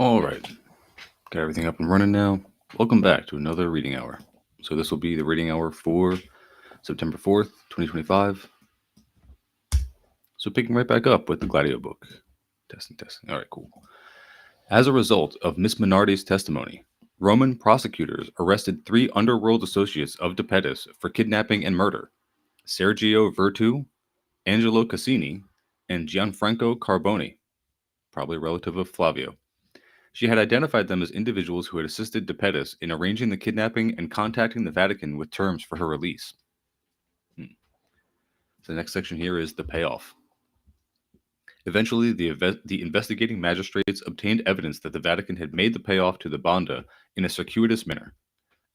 All right, got everything up and running now. Welcome back to another reading hour. So this will be the reading hour for September 4th, 2025. So picking right back up with the Gladio book. Testing. All right, cool. As a result of Miss Minardi's testimony, Roman prosecutors arrested 3 underworld associates of De Pettis for kidnapping and murder: Sergio Virtu, Angelo Cassini, and Gianfranco Carboni, probably a relative of Flavio. She had identified them as individuals who had assisted De Pettis in arranging the kidnapping and contacting the Vatican with terms for her release. So the next section here is the payoff. Eventually, the investigating magistrates obtained evidence that the Vatican had made the payoff to the Banda in a circuitous manner.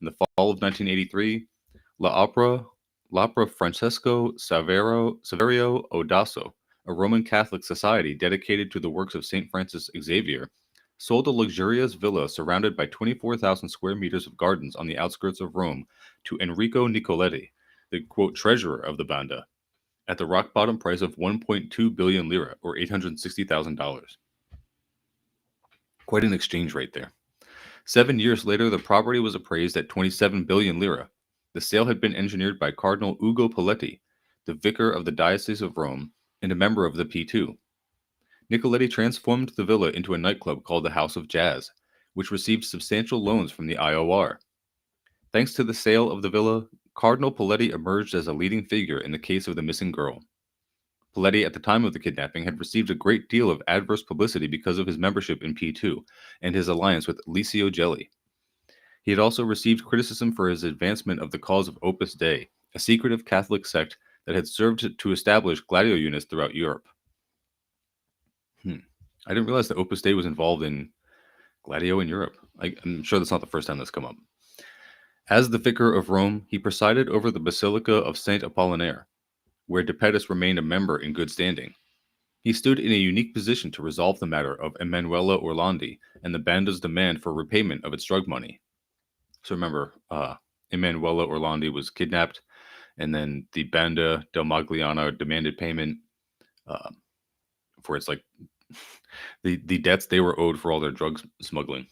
In the fall of 1983, L'Opera Francesco Saverio Odasso, a Roman Catholic society dedicated to the works of St. Francis Xavier, sold a luxurious villa surrounded by 24,000 square meters of gardens on the outskirts of Rome to Enrico Nicoletti, the quote treasurer of the Banda, at the rock bottom price of 1.2 billion lira, or $860,000. Quite an exchange rate there. 7 years later, the property was appraised at 27 billion lira. The sale had been engineered by Cardinal Ugo Poletti, the vicar of the Diocese of Rome and a member of the P2. Nicoletti transformed the villa into a nightclub called the House of Jazz, which received substantial loans from the IOR. Thanks to the sale of the villa, Cardinal Poletti emerged as a leading figure in the case of the missing girl. Poletti, at the time of the kidnapping, had received a great deal of adverse publicity because of his membership in P2 and his alliance with Licio Gelli. He had also received criticism for his advancement of the cause of Opus Dei, a secretive Catholic sect that had served to establish Gladio units throughout Europe. I didn't realize that Opus Dei was involved in Gladio in Europe. I'm sure that's not the first time that's come up. As the vicar of Rome, he presided over the Basilica of Saint Apollinaire, where De Pettis remained a member in good standing. He stood in a unique position to resolve the matter of Emanuela Orlandi and the Banda's demand for repayment of its drug money. So remember, Emanuela Orlandi was kidnapped, and then the Banda del Magliano demanded payment for its the debts they were owed for all their drug smuggling.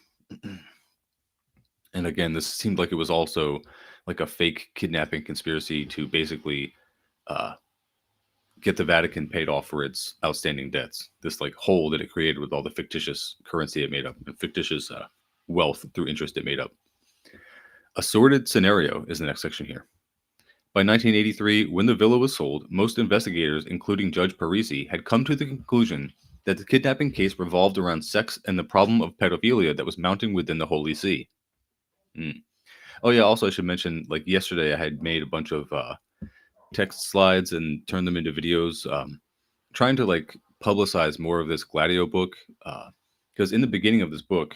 And again, this seemed like it was also like a fake kidnapping conspiracy to basically get the Vatican paid off for its outstanding debts. This hole that it created with all the fictitious currency it made up, and fictitious wealth through interest it made up. A sordid scenario is the next section here. By 1983, when the villa was sold, most investigators, including Judge Parisi, had come to the conclusion that the kidnapping case revolved around sex and the problem of pedophilia that was mounting within the Holy See. Oh yeah, also I should mention, yesterday I had made a bunch of text slides and turned them into videos, trying to publicize more of this Gladio book, because in the beginning of this book,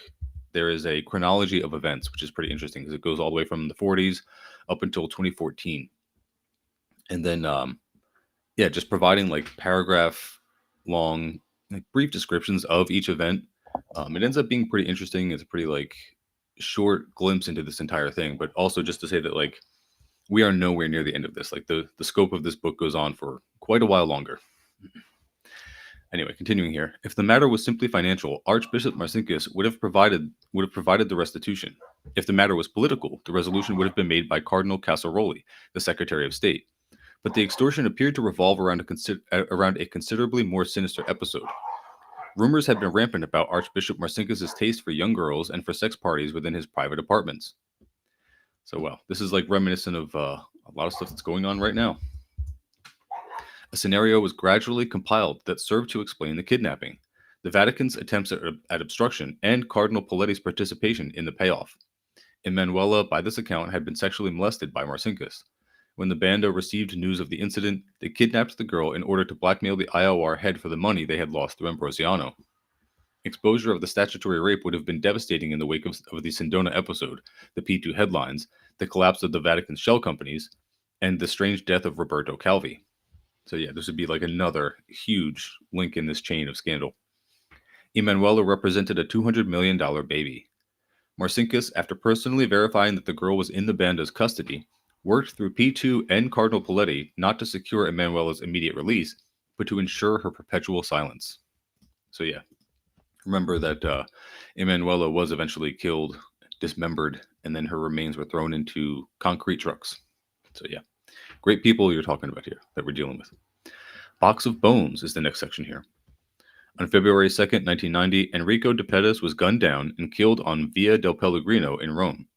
there is a chronology of events, which is pretty interesting because it goes all the way from the 40s up until 2014. And then, just providing paragraph long, brief descriptions of each event. It ends up being pretty interesting. It's a pretty short glimpse into this entire thing, but also just to say that we are nowhere near the end of this. The scope of this book goes on for quite a while longer. Anyway, continuing here. If the matter was simply financial, Archbishop Marcinkus would have provided the restitution. If the matter was political, the resolution would have been made by Cardinal Casaroli, the Secretary of State. But the extortion appeared to revolve around a considerably more sinister episode. Rumors had been rampant about Archbishop Marcinkus' taste for young girls and for sex parties within his private apartments. So, well, this is reminiscent of a lot of stuff that's going on right now. A scenario was gradually compiled that served to explain the kidnapping, the Vatican's attempts at obstruction, and Cardinal Poletti's participation in the payoff. Emanuela, by this account, had been sexually molested by Marcinkus. When the Banda received news of the incident, they kidnapped the girl in order to blackmail the IOR head for the money they had lost through Ambrosiano. Exposure of the statutory rape would have been devastating in the wake of the Sindona episode, the P2 headlines, the collapse of the Vatican's shell companies, and the strange death of Roberto Calvi. So yeah, this would be another huge link in this chain of scandal. Emanuela represented a $200 million baby. Marcinkus, after personally verifying that the girl was in the Banda's custody, worked through P2 and Cardinal Poletti not to secure Emanuela's immediate release, but to ensure her perpetual silence. So yeah, Remember that Emanuela was eventually killed, dismembered, and then her remains were thrown into concrete trucks. So yeah, great people you're talking about here that we're dealing with. Box of Bones is the next section here. On February 2nd, 1990, Enrico de Pettis was gunned down and killed on Via del Pellegrino in Rome.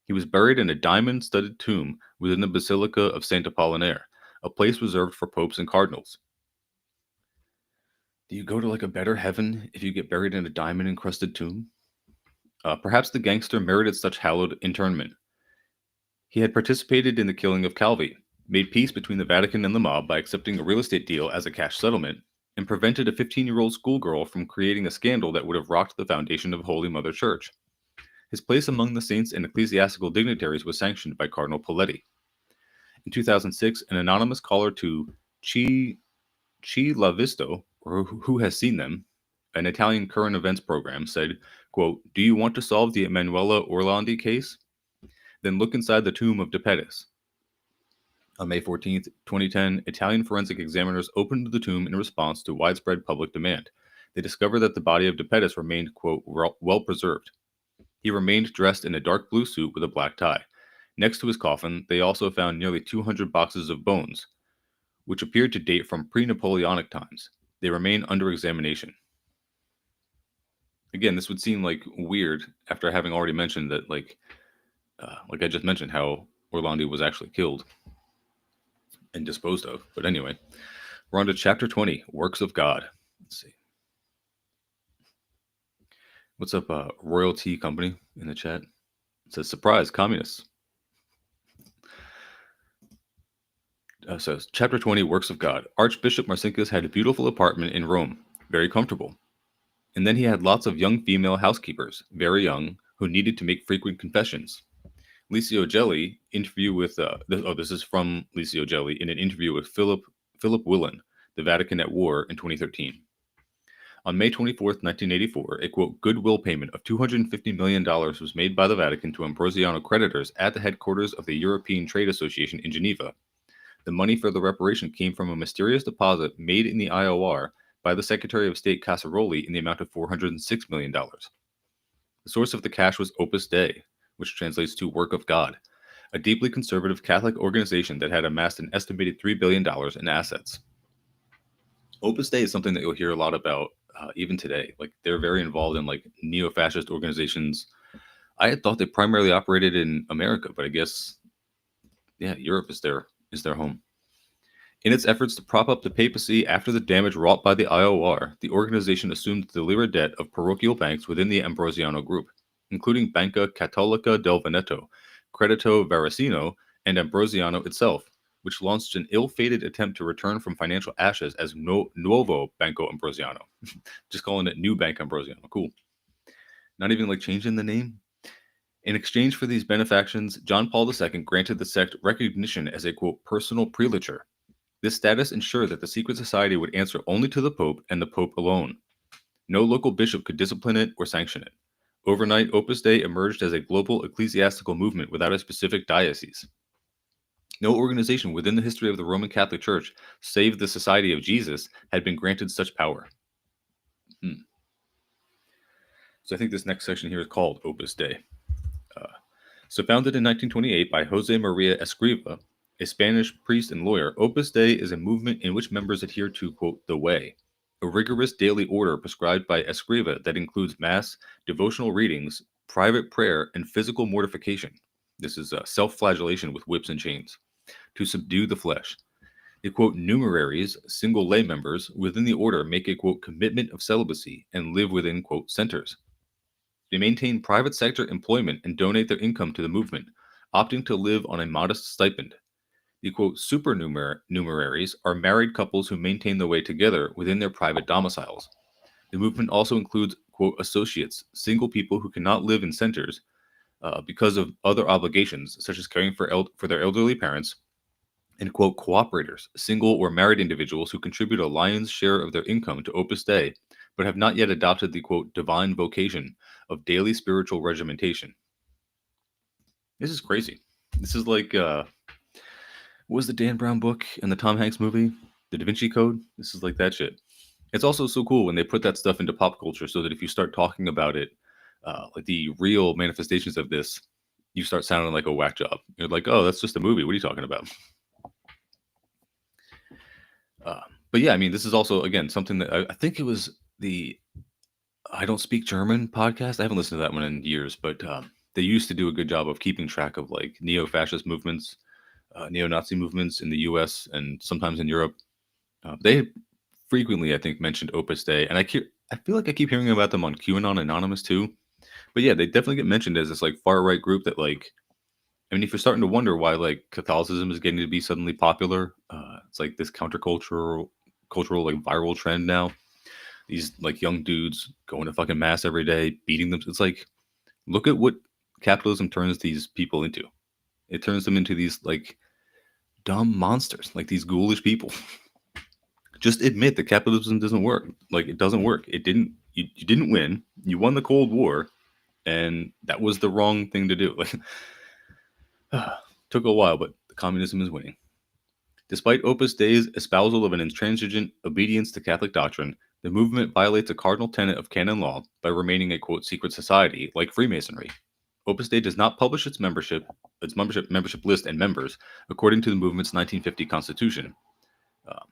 He was buried in a diamond-studded tomb within the Basilica of Saint Apollinaire, a place reserved for popes and cardinals. Do you go to like a better heaven if you get buried in a diamond-encrusted tomb? Perhaps the gangster merited such hallowed interment. He had participated in the killing of Calvi, made peace between the Vatican and the mob by accepting a real estate deal as a cash settlement, and prevented a 15-year-old schoolgirl from creating a scandal that would have rocked the foundation of Holy Mother Church. His place among the saints and ecclesiastical dignitaries was sanctioned by Cardinal Poletti. In 2006, an anonymous caller to Chi L'ha Visto, or Who Has Seen Them, an Italian current events program, said, quote, "Do you want to solve the Emanuela Orlandi case? Then look inside the tomb of De Pettis." On May 14, 2010, Italian forensic examiners opened the tomb in response to widespread public demand. They discovered that the body of De Pettis remained, quote, well preserved. He remained dressed in a dark blue suit with a black tie. Next to his coffin, they also found nearly 200 boxes of bones, which appeared to date from pre-Napoleonic times. They remain under examination. Again, this would seem like weird after having already mentioned that, like I just mentioned, how Orlandi was actually killed and disposed of. But anyway, we're on to chapter 20, Works of God. Let's see. What's up, Royal Tea Company in the chat? It says, surprise, communists. So, chapter 20, Works of God. Archbishop Marcinkus had a beautiful apartment in Rome, very comfortable. And then he had lots of young female housekeepers, very young, who needed to make frequent confessions. Licio Gelli interview with this is from Licio Gelli in an interview with Philip Willen, the Vatican at War, in 2013. On May 24, 1984, a quote goodwill payment of $250 million was made by the Vatican to Ambrosiano creditors at the headquarters of the European Trade Association in Geneva. The money for the reparation came from a mysterious deposit made in the IOR by the Secretary of State Casaroli in the amount of $406 million. The source of the cash was Opus Dei, which translates to Work of God, a deeply conservative Catholic organization that had amassed an estimated $3 billion in assets. Opus Dei is something that you'll hear a lot about even today. Like, they're very involved in like neo-fascist organizations. I had thought they primarily operated in America, but I guess, yeah, Europe is their home. In its efforts to prop up the papacy after the damage wrought by the IOR, the organization assumed the lira debt of parochial banks within the Ambrosiano group, including Banca Cattolica del Veneto, Credito Varasino, and Ambrosiano itself, which launched an ill-fated attempt to return from financial ashes as Nuovo Banco Ambrosiano. Just calling it New Bank Ambrosiano. Cool. Not even like changing the name. In exchange for these benefactions, John Paul II granted the sect recognition as a, quote, personal prelature. This status ensured that the secret society would answer only to the Pope and the Pope alone. No local bishop could discipline it or sanction it. Overnight, Opus Dei emerged as a global ecclesiastical movement without a specific diocese. No organization within the history of the Roman Catholic Church, save the Society of Jesus, had been granted such power. So I think this next section here is called Opus Dei. So founded in 1928 by Jose Maria Escriva, a Spanish priest and lawyer, Opus Dei is a movement in which members adhere to, quote, the way, a rigorous daily order prescribed by Escriva that includes mass, devotional readings, private prayer, and physical mortification. This is self-flagellation with whips and chains, to subdue the flesh. The, quote, numeraries, single lay members within the order make a, quote, commitment of celibacy and live within, quote, centers. They maintain private sector employment and donate their income to the movement, opting to live on a modest stipend. The, quote, supernumeraries are married couples who maintain the way together within their private domiciles. The movement also includes, quote, associates, single people who cannot live in centers because of other obligations, such as caring for their elderly parents, and, quote, cooperators, single or married individuals who contribute a lion's share of their income to Opus Dei, but have not yet adopted the, quote, divine vocation of daily spiritual regimentation. This is crazy. This is like, what was the Dan Brown book and the Tom Hanks movie? The Da Vinci Code? This is like that shit. It's also so cool when they put that stuff into pop culture, so that if you start talking about it, like the real manifestations of this, you start sounding like a whack job. You're like, oh, that's just a movie. What are you talking about? Uh, but yeah, I mean, this is also again something that I think it was the I Don't Speak German podcast. I haven't listened to that one in years, but they used to do a good job of keeping track of like neo-fascist movements, neo-Nazi movements in the U.S. and sometimes in Europe. They frequently, I think, mentioned Opus Dei, and I feel like I keep hearing about them on QAnon Anonymous too. But yeah, they definitely get mentioned as this like far right group that like. I mean, if you're starting to wonder why like Catholicism is getting to be suddenly popular, it's like this cultural like viral trend now. These like young dudes going to fucking mass every day, beating them. It's like, look at what capitalism turns these people into. It turns them into these like dumb monsters, like these ghoulish people. Just admit that capitalism doesn't work. Like it doesn't work. It didn't. You didn't win. You won the Cold War, and that was the wrong thing to do. Like, took a while, but communism is winning. Despite Opus Dei's espousal of an intransigent obedience to Catholic doctrine, the movement violates a cardinal tenet of canon law by remaining a quote secret society like Freemasonry. Opus Dei does not publish its membership list and members according to the movement's 1950 constitution. Um,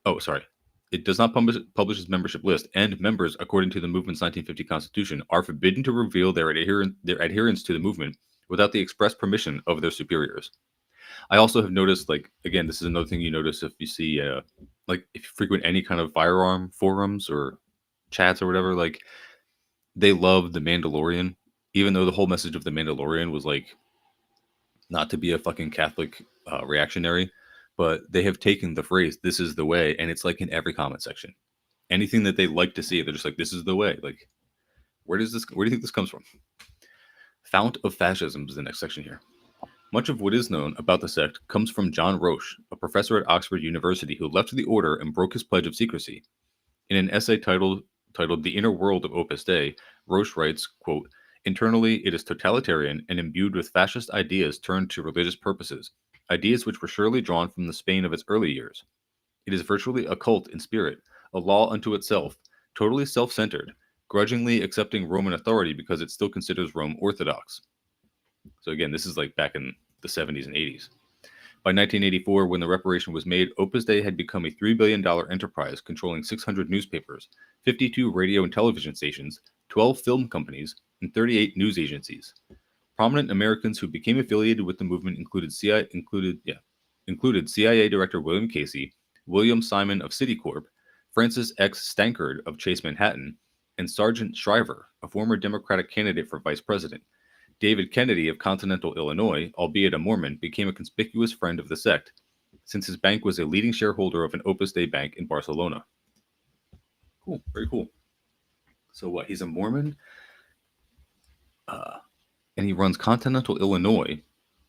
oh, sorry. It does not publish its membership list, and members, according to the movement's 1950 constitution, are forbidden to reveal their adherence to the movement without the express permission of their superiors. I also have noticed, like, again, this is another thing you notice if you see, like, if you frequent any kind of firearm forums or chats or whatever, like, they love The Mandalorian, even though the whole message of The Mandalorian was, like, not to be a fucking Catholic reactionary, but they have taken the phrase, this is the way, and it's, like, in every comment section. Anything that they like to see, they're just like, this is the way. Like, where do you think this comes from? Fount of Fascism is the next section here. Much of what is known about the sect comes from John Roche, a professor at Oxford University who left the order and broke his pledge of secrecy. In an essay titled The Inner World of Opus Dei, Roche writes, quote, internally, it is totalitarian and imbued with fascist ideas turned to religious purposes, ideas which were surely drawn from the Spain of its early years. It is virtually a cult in spirit, a law unto itself, totally self-centered, grudgingly accepting Roman authority because it still considers Rome orthodox. So again, this is like back in the 70s and 80s. By 1984, when the reparation was made, Opus Dei had become a $3 billion enterprise controlling 600 newspapers, 52 radio and television stations, 12 film companies, and 38 news agencies. Prominent Americans who became affiliated with the movement included CIA Director William Casey, William Simon of Citicorp, Francis X. Stankard of Chase Manhattan, and Sargent Shriver, a former Democratic candidate for vice president. David Kennedy of Continental Illinois, albeit a Mormon, became a conspicuous friend of the sect, since his bank was a leading shareholder of an Opus Dei bank in Barcelona. Cool, very cool. So what? He's a Mormon, and he runs Continental Illinois,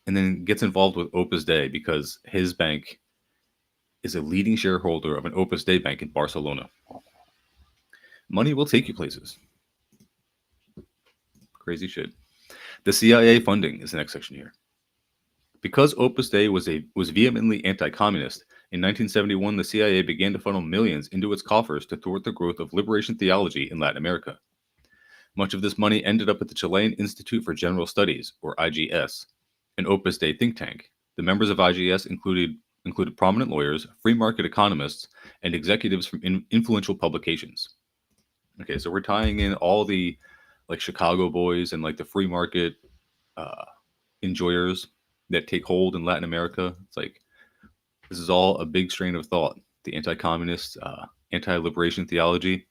and then gets involved with Opus Dei because his bank is a leading shareholder of an Opus Dei bank in Barcelona. Money will take you places. Crazy shit. The CIA funding is the next section here. Because Opus Dei was vehemently anti-communist, in 1971 the CIA began to funnel millions into its coffers to thwart the growth of liberation theology in Latin America. Much of this money ended up at the Chilean Institute for General Studies, or IGS, an Opus Dei think tank. The members of IGS included prominent lawyers, free market economists, and executives from influential publications. Okay, so we're tying in all the like Chicago boys and like the free market enjoyers that take hold in Latin America. It's like this is all a big strain of thought. The anti-communist, anti-liberation theology.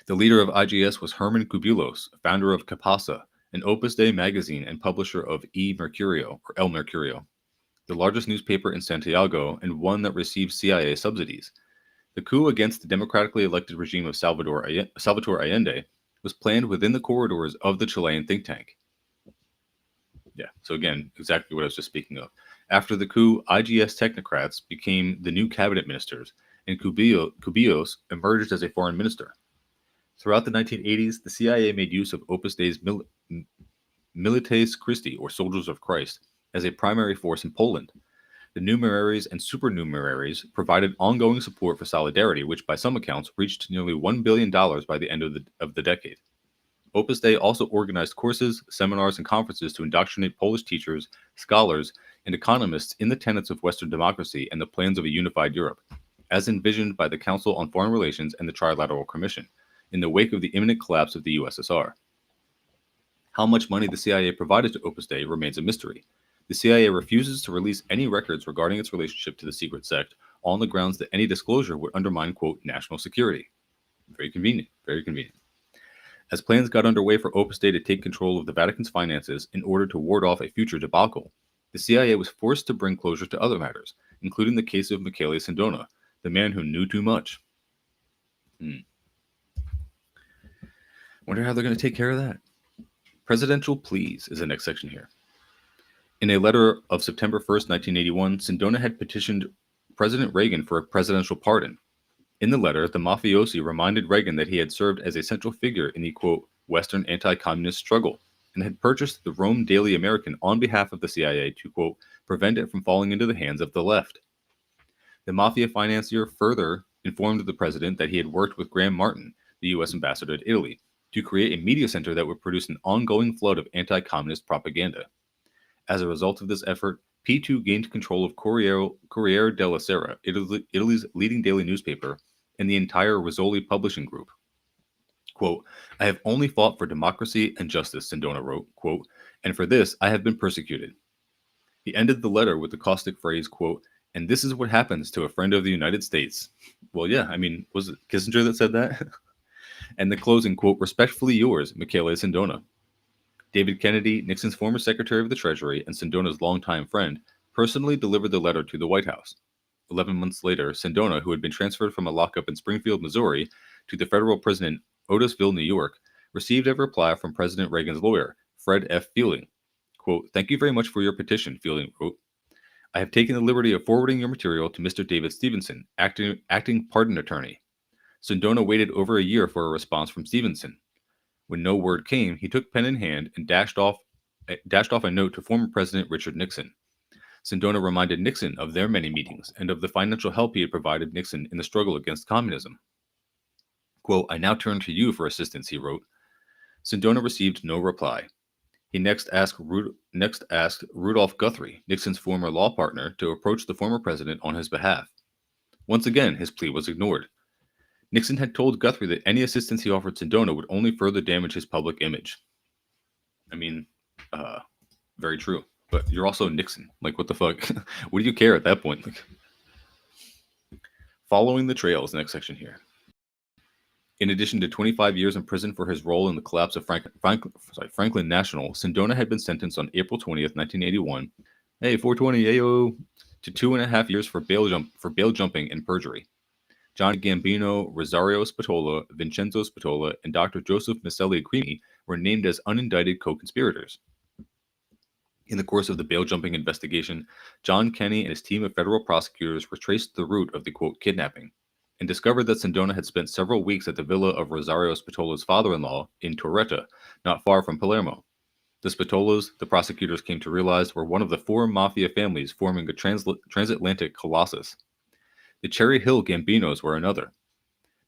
The leader of IGS was Herman Cubulos, founder of Capasa, an Opus Dei magazine and publisher of El Mercurio, the largest newspaper in Santiago and one that received CIA subsidies. The coup against the democratically elected regime of Salvador Allende was planned within the corridors of the Chilean think tank. Yeah, so again, exactly what I was just speaking of. After the coup, IGS technocrats became the new cabinet ministers, and Cubillos emerged as a foreign minister. Throughout the 1980s, the CIA made use of Opus Dei's Milites Christi, or Soldiers of Christ, as a primary force in Poland. The numeraries and supernumeraries provided ongoing support for Solidarity, which by some accounts reached nearly $1 billion by the end of the decade. Opus Dei also organized courses, seminars, and conferences to indoctrinate Polish teachers, scholars, and economists in the tenets of Western democracy and the plans of a unified Europe, as envisioned by the Council on Foreign Relations and the Trilateral Commission, in the wake of the imminent collapse of the USSR. How much money the CIA provided to Opus Dei remains a mystery. The CIA refuses to release any records regarding its relationship to the secret sect on the grounds that any disclosure would undermine, quote, national security. Very convenient, very convenient. As plans got underway for Opus Dei to take control of the Vatican's finances in order to ward off a future debacle, the CIA was forced to bring closure to other matters, including the case of Michele Sindona, the man who knew too much. Wonder how they're going to take care of that. Presidential pleas is the next section here. In a letter of September 1st, 1981, Sindona had petitioned President Reagan for a presidential pardon. In the letter, the mafiosi reminded Reagan that he had served as a central figure in the, quote, Western anti-communist struggle, and had purchased the Rome Daily American on behalf of the CIA to, quote, prevent it from falling into the hands of the left. The mafia financier further informed the president that he had worked with Graham Martin, the U.S. ambassador to Italy, to create a media center that would produce an ongoing flood of anti-communist propaganda. As a result of this effort, P2 gained control of Corriere della Sera, Italy's leading daily newspaper, and the entire Rizzoli publishing group. Quote, I have only fought for democracy and justice, Sindona wrote, quote, and for this I have been persecuted. He ended the letter with the caustic phrase, quote, and this is what happens to a friend of the United States. Well, yeah, I mean, was it Kissinger that said that? And the closing, quote, respectfully yours, Michele Sindona. David Kennedy, Nixon's former Secretary of the Treasury and Sindona's longtime friend, personally delivered the letter to the White House. 11 months later, Sindona, who had been transferred from a lockup in Springfield, Missouri, to the federal prison in Otisville, New York, received a reply from President Reagan's lawyer, Fred F. Fielding. Quote, thank you very much for your petition, Fielding wrote. I have taken the liberty of forwarding your material to Mr. David Stevenson, acting pardon attorney. Sindona waited over a year for a response from Stevenson. When no word came, he took pen in hand and dashed off a note to former President Richard Nixon. Sindona reminded Nixon of their many meetings and of the financial help he had provided Nixon in the struggle against communism. Quote, I now turn to you for assistance, he wrote. Sindona received no reply. He next asked Rudolph Guthrie, Nixon's former law partner, to approach the former president on his behalf. Once again, his plea was ignored. Nixon had told Guthrie that any assistance he offered Sindona would only further damage his public image. I mean, very true. But you're also Nixon. Like, what the fuck? What do you care at that point? Like, following the trail is the next section here. In addition to 25 years in prison for his role in the collapse of Franklin National, Sindona had been sentenced on April 20th, 1981, 420, ayo, to 2.5 years for bail jumping and perjury. John Gambino, Rosario Spatola, Vincenzo Spatola, and Dr. Joseph Miceli Crimi were named as unindicted co-conspirators. In the course of the bail-jumping investigation, John Kenney and his team of federal prosecutors retraced the route of the, quote, kidnapping, and discovered that Sindona had spent several weeks at the villa of Rosario Spatola's father-in-law in Torretta, not far from Palermo. The Spatolas, the prosecutors came to realize, were one of the 4 mafia families forming a transatlantic colossus. The Cherry Hill Gambinos were another.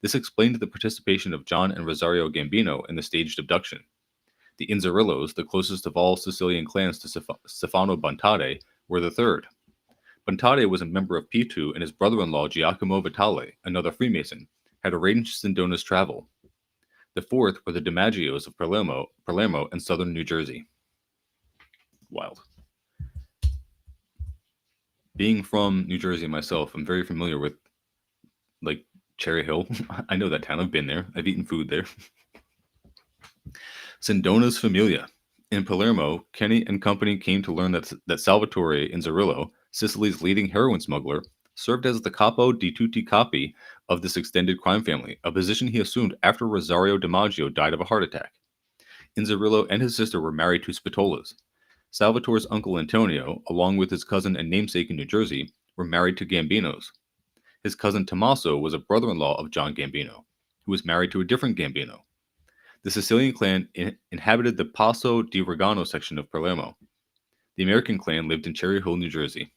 This explained the participation of John and Rosario Gambino in the staged abduction. The Inzerillos, the closest of all Sicilian clans to Stefano Bontade, were the third. Bontade was a member of P2, and his brother-in-law Giacomo Vitale, another Freemason, had arranged Sindona's travel. The fourth were the DiMaggios of Palermo and southern New Jersey. Wild. Being from New Jersey myself, I'm very familiar with, like, Cherry Hill. I know that town. I've been there. I've eaten food there. Sindona's Familia. In Palermo, Kenny and company came to learn that Salvatore Inzerillo, Sicily's leading heroin smuggler, served as the capo di tutti capi of this extended crime family, a position he assumed after Rosario DiMaggio died of a heart attack. Inzerillo and his sister were married to Spatolas. Salvatore's uncle Antonio, along with his cousin and namesake in New Jersey, were married to Gambinos. His cousin Tommaso was a brother-in-law of John Gambino, who was married to a different Gambino. The Sicilian clan inhabited the Passo di Regano section of Palermo. The American clan lived in Cherry Hill, New Jersey.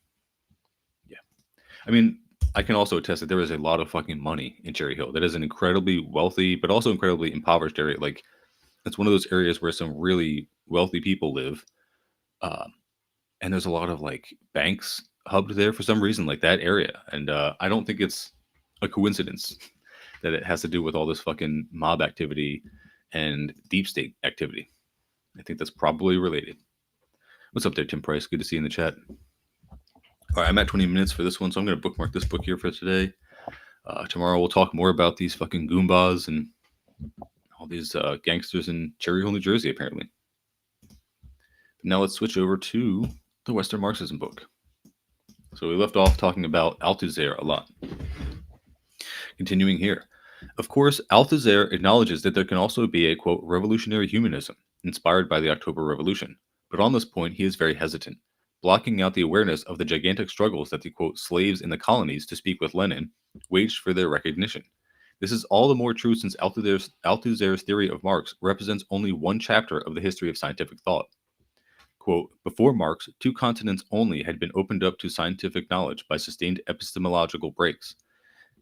I mean, I can also attest that there is a lot of fucking money in Cherry Hill. That is an incredibly wealthy, but also incredibly impoverished area. Like, it's one of those areas where some really wealthy people live. Um, and there's a lot of like banks hubbed there for some reason, like that area. And I don't think it's a coincidence that it has to do with all this fucking mob activity and deep state activity. I think that's probably related. What's up there, Tim Price? Good to see you in the chat. All right, I'm at 20 minutes for this one, so I'm going to bookmark this book here for today. Tomorrow we'll talk more about these fucking Goombas and all these gangsters in Cherry Hill, New Jersey, apparently. But now let's switch over to the Western Marxism book. So we left off talking about Althusser a lot. Continuing here. Of course, Althusser acknowledges that there can also be a, quote, revolutionary humanism inspired by the October Revolution. But on this point, he is very hesitant, blocking out the awareness of the gigantic struggles that the, quote, slaves in the colonies, to speak with Lenin, waged for their recognition. This is all the more true since Althusser's theory of Marx represents only one chapter of the history of scientific thought. Quote, before Marx, 2 continents only had been opened up to scientific knowledge by sustained epistemological breaks.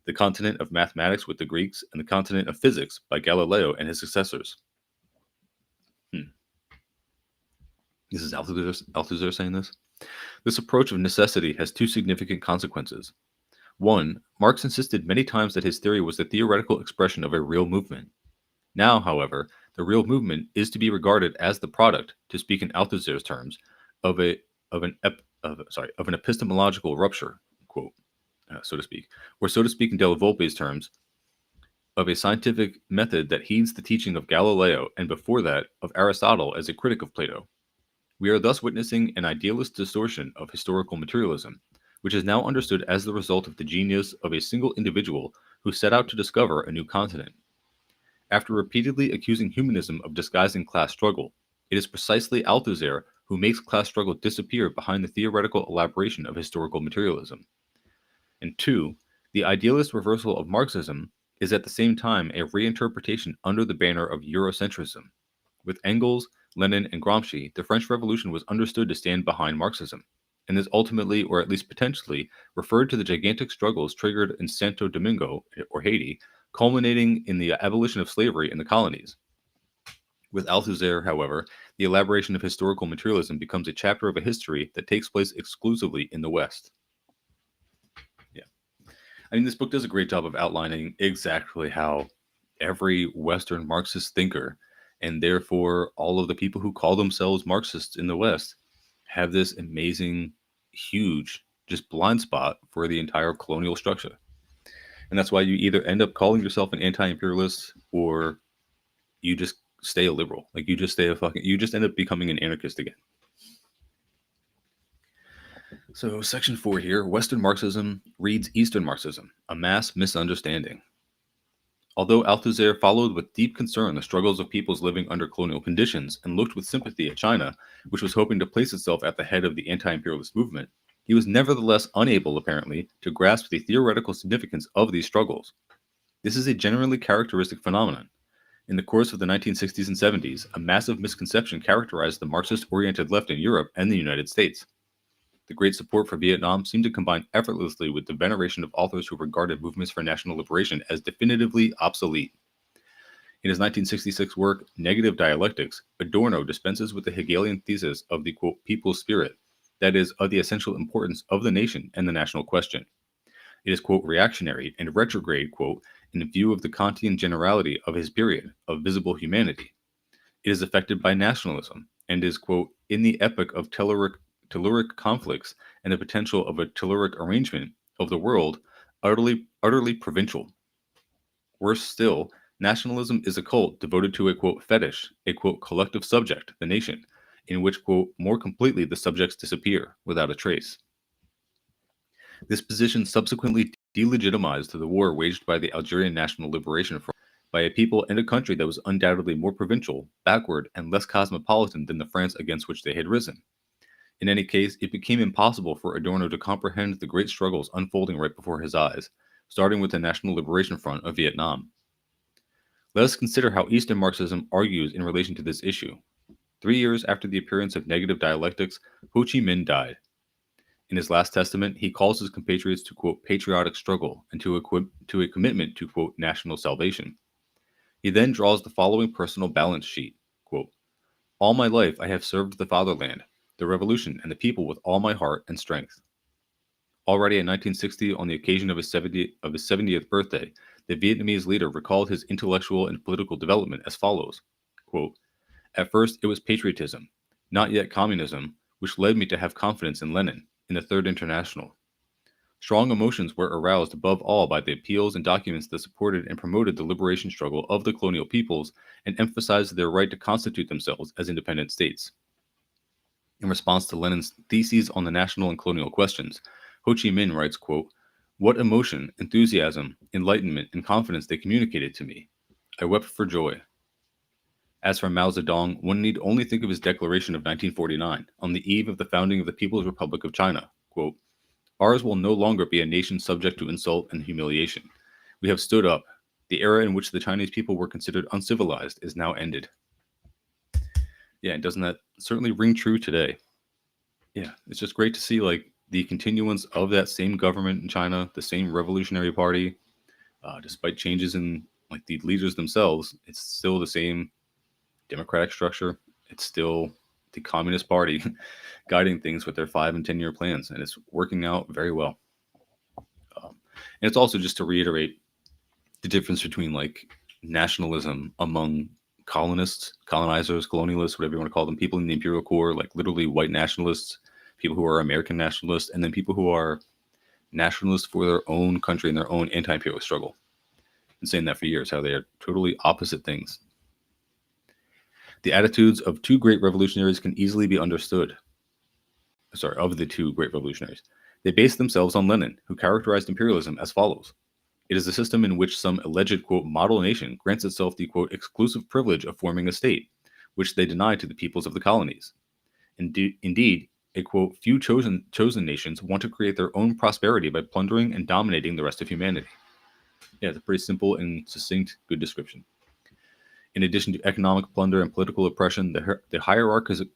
The continent of mathematics with the Greeks, and the continent of physics by Galileo and his successors. This is Althusser saying this. This approach of necessity has 2 significant consequences. 1. Marx insisted many times that his theory was the theoretical expression of a real movement. Now, however, the real movement is to be regarded as the product, to speak in Althusser's terms, of an epistemological rupture, quote, so to speak, or so to speak in Della Volpe's terms, of a scientific method that heeds the teaching of Galileo and before that of Aristotle as a critic of Plato. We are thus witnessing an idealist distortion of historical materialism, which is now understood as the result of the genius of a single individual who set out to discover a new continent. After repeatedly accusing humanism of disguising class struggle, it is precisely Althusser who makes class struggle disappear behind the theoretical elaboration of historical materialism. And 2, the idealist reversal of Marxism is at the same time a reinterpretation under the banner of Eurocentrism. With Engels, Lenin, and Gramsci, the French Revolution was understood to stand behind Marxism, and this ultimately, or at least potentially, referred to the gigantic struggles triggered in Santo Domingo, or Haiti, culminating in the abolition of slavery in the colonies. With Althusser, however, the elaboration of historical materialism becomes a chapter of a history that takes place exclusively in the West. I mean, this book does a great job of outlining exactly how every Western Marxist thinker, and therefore all of the people who call themselves Marxists in the West, have this amazing, huge, just blind spot for the entire colonial structure. And that's why you either end up calling yourself an anti-imperialist or you just stay a liberal. Like you just end up becoming an anarchist again. So section 4 here, Western Marxism reads Eastern Marxism, a mass misunderstanding. Although Althusser followed with deep concern the struggles of peoples living under colonial conditions and looked with sympathy at China, which was hoping to place itself at the head of the anti-imperialist movement, he was nevertheless unable, apparently, to grasp the theoretical significance of these struggles. This is a generally characteristic phenomenon. In the course of the 1960s and 70s, a massive misconception characterized the Marxist-oriented left in Europe and the United States. The great support for Vietnam seemed to combine effortlessly with the veneration of authors who regarded movements for national liberation as definitively obsolete. In his 1966 work, Negative Dialectics, Adorno dispenses with the Hegelian thesis of the, quote, people's spirit, that is, of the essential importance of the nation and the national question. It is, quote, reactionary and retrograde, quote, in view of the Kantian generality of his period of visible humanity. It is affected by nationalism and is, quote, in the epoch of telluric conflicts and the potential of a telluric arrangement of the world, utterly provincial. Worse still, nationalism is a cult devoted to a, quote, fetish, a, quote, collective subject, the nation, in which, quote, more completely the subjects disappear without a trace. This position subsequently delegitimized the war waged by the Algerian National Liberation Front by a people and a country that was undoubtedly more provincial, backward, and less cosmopolitan than the France against which they had risen. In any case, it became impossible for Adorno to comprehend the great struggles unfolding right before his eyes, starting with the National Liberation Front of Vietnam. Let us consider how Eastern Marxism argues in relation to this issue. 3 years after the appearance of Negative Dialectics, Ho Chi Minh died. In his last testament, he calls his compatriots to, quote, patriotic struggle and to a commitment to, quote, national salvation. He then draws the following personal balance sheet, quote, all my life I have served the fatherland, the revolution, and the people with all my heart and strength. Already in 1960, on the occasion of his 70th birthday, the Vietnamese leader recalled his intellectual and political development as follows, quote, at first it was patriotism, not yet communism, which led me to have confidence in Lenin, in the Third International. Strong emotions were aroused above all by the appeals and documents that supported and promoted the liberation struggle of the colonial peoples and emphasized their right to constitute themselves as independent states. In response to Lenin's theses on the national and colonial questions, Ho Chi Minh writes, quote, what emotion, enthusiasm, enlightenment, and confidence they communicated to me. I wept for joy. As for Mao Zedong, one need only think of his declaration of 1949, on the eve of the founding of the People's Republic of China, quote, ours will no longer be a nation subject to insult and humiliation. We have stood up. The era in which the Chinese people were considered uncivilized is now ended. Yeah, and doesn't that certainly ring true today? Yeah, it's just great to see like the continuance of that same government in China, the same revolutionary party, despite changes in like the leaders themselves. It's still the same democratic structure. It's still the Communist Party guiding things with their 5 and 10-year plans, and it's working out very well. And it's also just to reiterate the difference between like nationalism among colonists, colonizers, colonialists, whatever you want to call them, people in the imperial core, like literally white nationalists, people who are American nationalists, and then people who are nationalists for their own country and their own anti-imperialist struggle. I've been saying that for years, how they are totally opposite things. The attitudes of two great revolutionaries can easily be understood. Sorry, of the two great revolutionaries. They based themselves on Lenin, who characterized imperialism as follows. It is a system in which some alleged, quote, model nation grants itself the, quote, exclusive privilege of forming a state, which they deny to the peoples of the colonies. Indeed, a, quote, few chosen nations want to create their own prosperity by plundering and dominating the rest of humanity. Yeah, it's a pretty simple and succinct, good description. In addition to economic plunder and political oppression, the hierarchization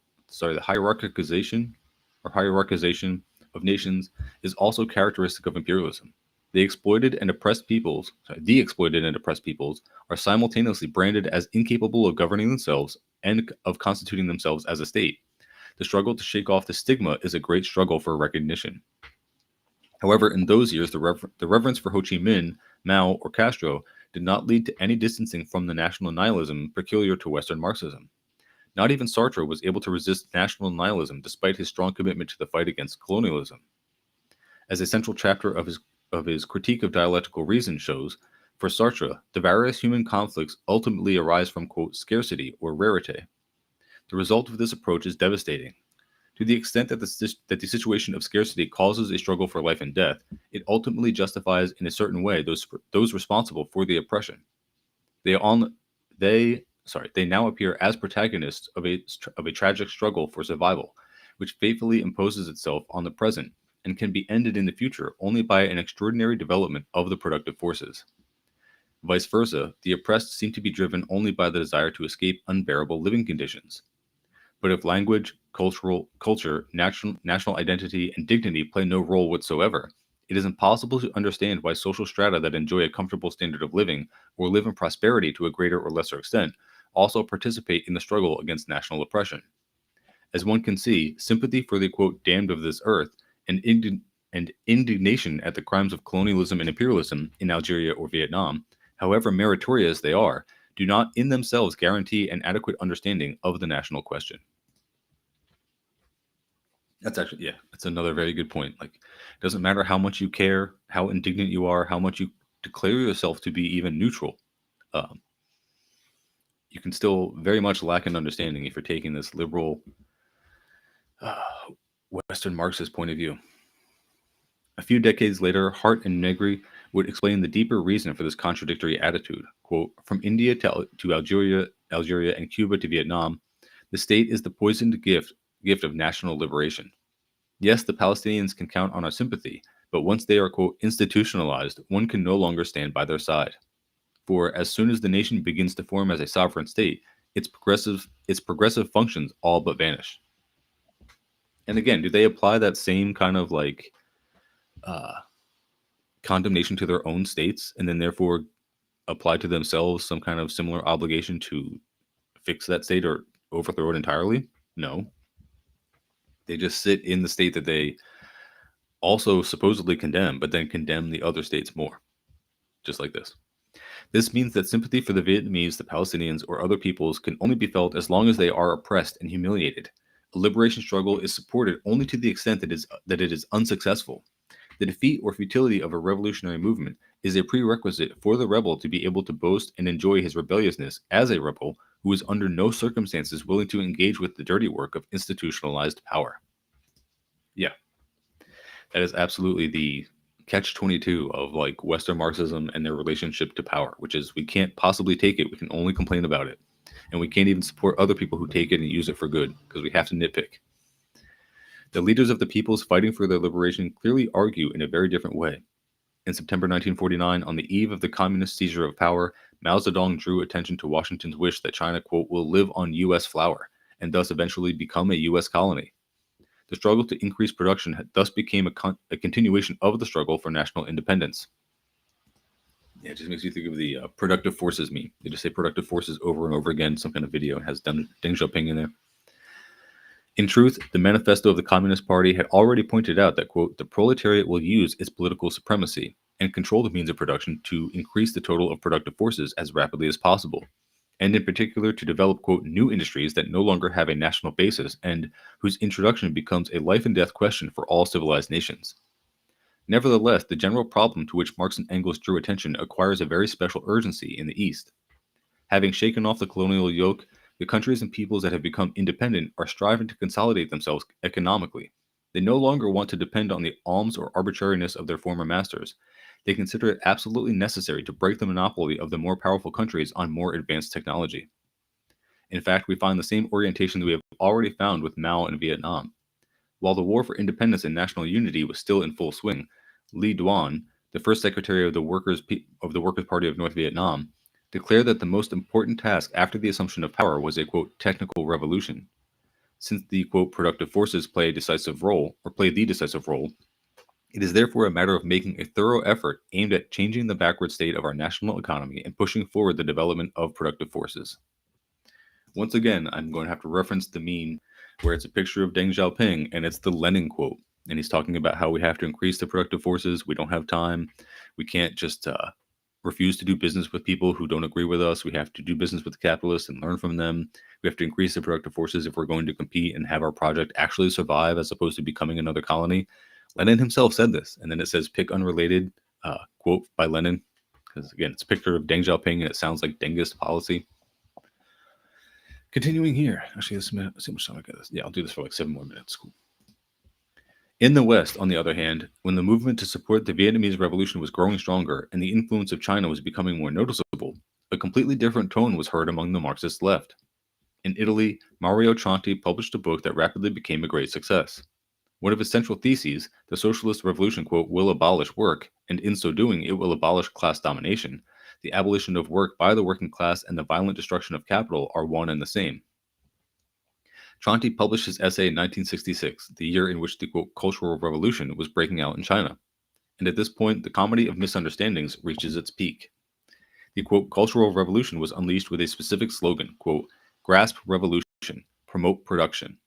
of nations is also characteristic of imperialism. The exploited and oppressed peoples are simultaneously branded as incapable of governing themselves and of constituting themselves as a state. The struggle to shake off the stigma is a great struggle for recognition. However, in those years, the reverence for Ho Chi Minh, Mao, or Castro did not lead to any distancing from the national nihilism peculiar to Western Marxism. Not even Sartre was able to resist national nihilism despite his strong commitment to the fight against colonialism. As a central chapter of his Critique of Dialectical Reason shows, for Sartre, the various human conflicts ultimately arise from, quote, scarcity or rarity. The result of this approach is devastating. To the extent that the situation of scarcity causes a struggle for life and death, it ultimately justifies in a certain way those responsible for the oppression. They now appear as protagonists of a tragic struggle for survival, which faithfully imposes itself on the present and can be ended in the future only by an extraordinary development of the productive forces. Vice versa, the oppressed seem to be driven only by the desire to escape unbearable living conditions. But if language, culture, national identity, and dignity play no role whatsoever, it is impossible to understand why social strata that enjoy a comfortable standard of living or live in prosperity to a greater or lesser extent also participate in the struggle against national oppression. As one can see, sympathy for the, quote, damned of this earth and indignation at the crimes of colonialism and imperialism in Algeria or Vietnam, however meritorious they are, do not in themselves guarantee an adequate understanding of the national question. That's another very good point. Like, it doesn't matter how much you care, how indignant you are, how much you declare yourself to be even neutral. You can still very much lack an understanding if you're taking this liberal Western Marxist point of view. A few decades later, Hart and Negri would explain the deeper reason for this contradictory attitude. Quote, from India to Algeria, and Cuba to Vietnam, the state is the poisoned gift of national liberation. Yes, the Palestinians can count on our sympathy, but once they are, quote, institutionalized, one can no longer stand by their side. For as soon as the nation begins to form as a sovereign state, its progressive functions all but vanish. And again, do they apply that same kind of like condemnation to their own states and then therefore apply to themselves some kind of similar obligation to fix that state or overthrow it entirely? No. They just sit in the state that they also supposedly condemn, but then condemn the other states more, just like this. This means that sympathy for the Vietnamese, the Palestinians, or other peoples can only be felt as long as they are oppressed and humiliated. A liberation struggle is supported only to the extent that it is unsuccessful. The defeat or futility of a revolutionary movement is a prerequisite for the rebel to be able to boast and enjoy his rebelliousness as a rebel who is under no circumstances willing to engage with the dirty work of institutionalized power. Yeah, that is absolutely the catch 22 of like Western Marxism and their relationship to power, which is we can't possibly take it, we can only complain about it. And we can't even support other people who take it and use it for good because we have to nitpick. The leaders of the peoples fighting for their liberation clearly argue in a very different way. In September 1949, on the eve of the communist seizure of power, Mao Zedong drew attention to Washington's wish that China, quote, will live on U.S. flour and thus eventually become a U.S. colony. The struggle to increase production thus became a continuation of the struggle for national independence. Yeah, it just makes you think of the productive forces meme. They just say productive forces over and over again, some kind of video, and has Deng Xiaoping in there. In truth, the manifesto of the Communist Party had already pointed out that, quote, the proletariat will use its political supremacy and control the means of production to increase the total of productive forces as rapidly as possible, and in particular to develop, quote, new industries that no longer have a national basis and whose introduction becomes a life and death question for all civilized nations. Nevertheless, the general problem to which Marx and Engels drew attention acquires a very special urgency in the East. Having shaken off the colonial yoke, the countries and peoples that have become independent are striving to consolidate themselves economically. They no longer want to depend on the alms or arbitrariness of their former masters. They consider it absolutely necessary to break the monopoly of the more powerful countries on more advanced technology. In fact, we find the same orientation that we have already found with Mao and Vietnam. While the war for independence and national unity was still in full swing, Lee Duan, the first secretary of the Workers' Party of North Vietnam, declared that the most important task after the assumption of power was a, quote, technical revolution. Since the, quote, productive forces play the decisive role, it is therefore a matter of making a thorough effort aimed at changing the backward state of our national economy and pushing forward the development of productive forces. Once again, I'm going to have to reference the meme where it's a picture of Deng Xiaoping and it's the Lenin quote. And he's talking about how we have to increase the productive forces. We don't have time. We can't just refuse to do business with people who don't agree with us. We have to do business with the capitalists and learn from them. We have to increase the productive forces if we're going to compete and have our project actually survive as opposed to becoming another colony. Lenin himself said this. And then it says, pick unrelated quote by Lenin. Because again, it's a picture of Deng Xiaoping and it sounds like Dengist policy. Continuing here. Actually, let's see how much time I got this. Yeah, I'll do this for like 7 more minutes. Cool. In the West, on the other hand, when the movement to support the Vietnamese Revolution was growing stronger and the influence of China was becoming more noticeable, a completely different tone was heard among the Marxist left. In Italy, Mario Tronti published a book that rapidly became a great success. One of his central theses, the socialist revolution, quote, will abolish work, and in so doing it will abolish class domination. The abolition of work by the working class and the violent destruction of capital are one and the same. Tronti published his essay in 1966, the year in which the, quote, Cultural Revolution was breaking out in China. And at this point, the comedy of misunderstandings reaches its peak. The, quote, Cultural Revolution was unleashed with a specific slogan, quote, grasp revolution, promote production.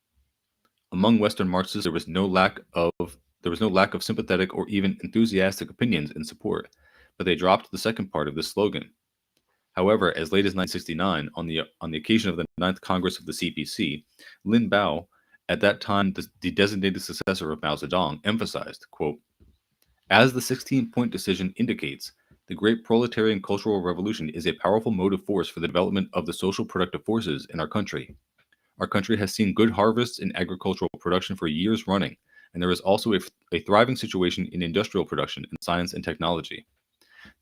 Among Western Marxists, there was no lack of sympathetic or even enthusiastic opinions in support, but they dropped the second part of this slogan. However, as late as 1969, on the occasion of the 9th Congress of the CPC, Lin Biao, at that time the designated successor of Mao Zedong, emphasized, quote, as the 16-point decision indicates, the great proletarian cultural revolution is a powerful motive force for the development of the social productive forces in our country. Our country has seen good harvests in agricultural production for years running, and there is also a thriving situation in industrial production in science and technology.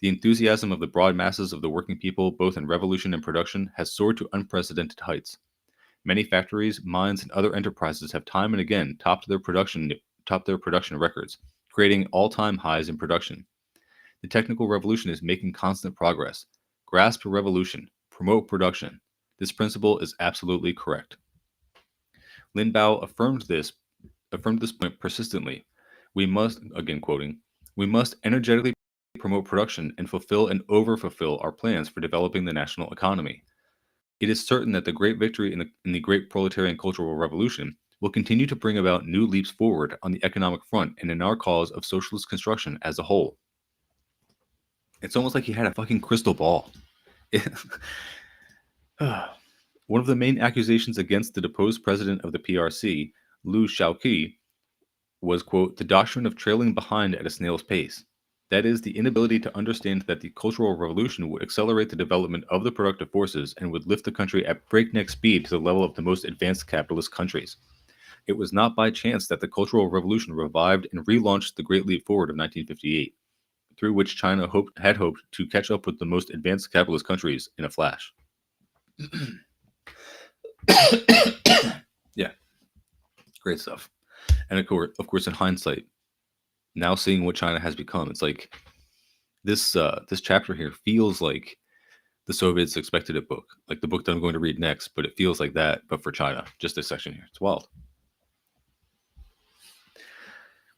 The enthusiasm of the broad masses of the working people, both in revolution and production, has soared to unprecedented heights. Many factories, mines, and other enterprises have time and again topped their production records, creating all-time highs in production. The technical revolution is making constant progress. Grasp revolution, promote production. This principle is absolutely correct. Lin Biao affirmed this affirmed this point persistently. We must, again quoting, we must energetically promote production and fulfill and overfulfill our plans for developing the national economy. It is certain that the great victory in the great proletarian cultural revolution will continue to bring about new leaps forward on the economic front and in our cause of socialist construction as a whole. It's almost like he had a fucking crystal ball. One of the main accusations against the deposed president of the PRC, Liu Shaoqi, was, quote, the doctrine of trailing behind at a snail's pace. That is, the inability to understand that the Cultural Revolution would accelerate the development of the productive forces and would lift the country at breakneck speed to the level of the most advanced capitalist countries. It was not by chance that the Cultural Revolution revived and relaunched the Great Leap Forward of 1958, through which China had hoped to catch up with the most advanced capitalist countries in a flash. Yeah, great stuff. And of course, in hindsight, now seeing what China has become, it's like this chapter here feels like the Soviets expected it book, like the book that I'm going to read next, but it feels like that, but for China. Just this section here, it's wild.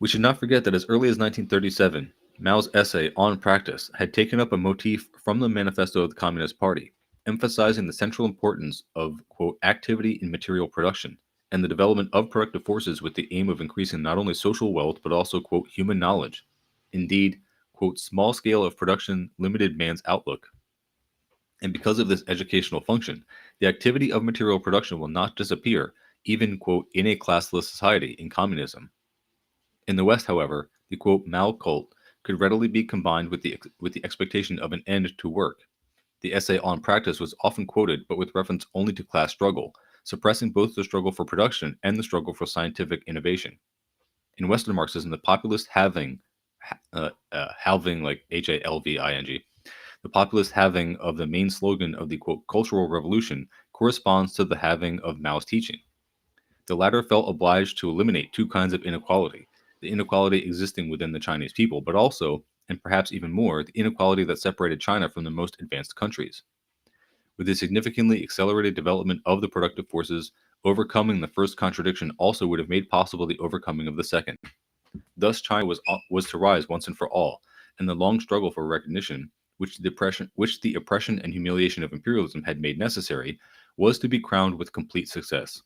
We should not forget that as early as 1937, Mao's essay On Practice had taken up a motif from the manifesto of the Communist Party, emphasizing the central importance of, quote, activity in material production and the development of productive forces with the aim of increasing not only social wealth but also, quote, human knowledge. Indeed, quote, small scale of production limited man's outlook. And because of this educational function, the activity of material production will not disappear, even, quote, in a classless society in communism. In the West, however, the, quote, Mao cult could readily be combined with the expectation of an end to work. The essay On Practice was often quoted, but with reference only to class struggle, suppressing both the struggle for production and the struggle for scientific innovation. In Western Marxism, the populist halving, like Halving, the populist halving of the main slogan of the, quote, Cultural Revolution corresponds to the halving of Mao's teaching. The latter felt obliged to eliminate two kinds of inequality, the inequality existing within the Chinese people, but also, and perhaps even more, the inequality that separated China from the most advanced countries. With the significantly accelerated development of the productive forces, overcoming the first contradiction also would have made possible the overcoming of the second. Thus, China was to rise once and for all, and the long struggle for recognition, which the oppression and humiliation of imperialism had made necessary, was to be crowned with complete success.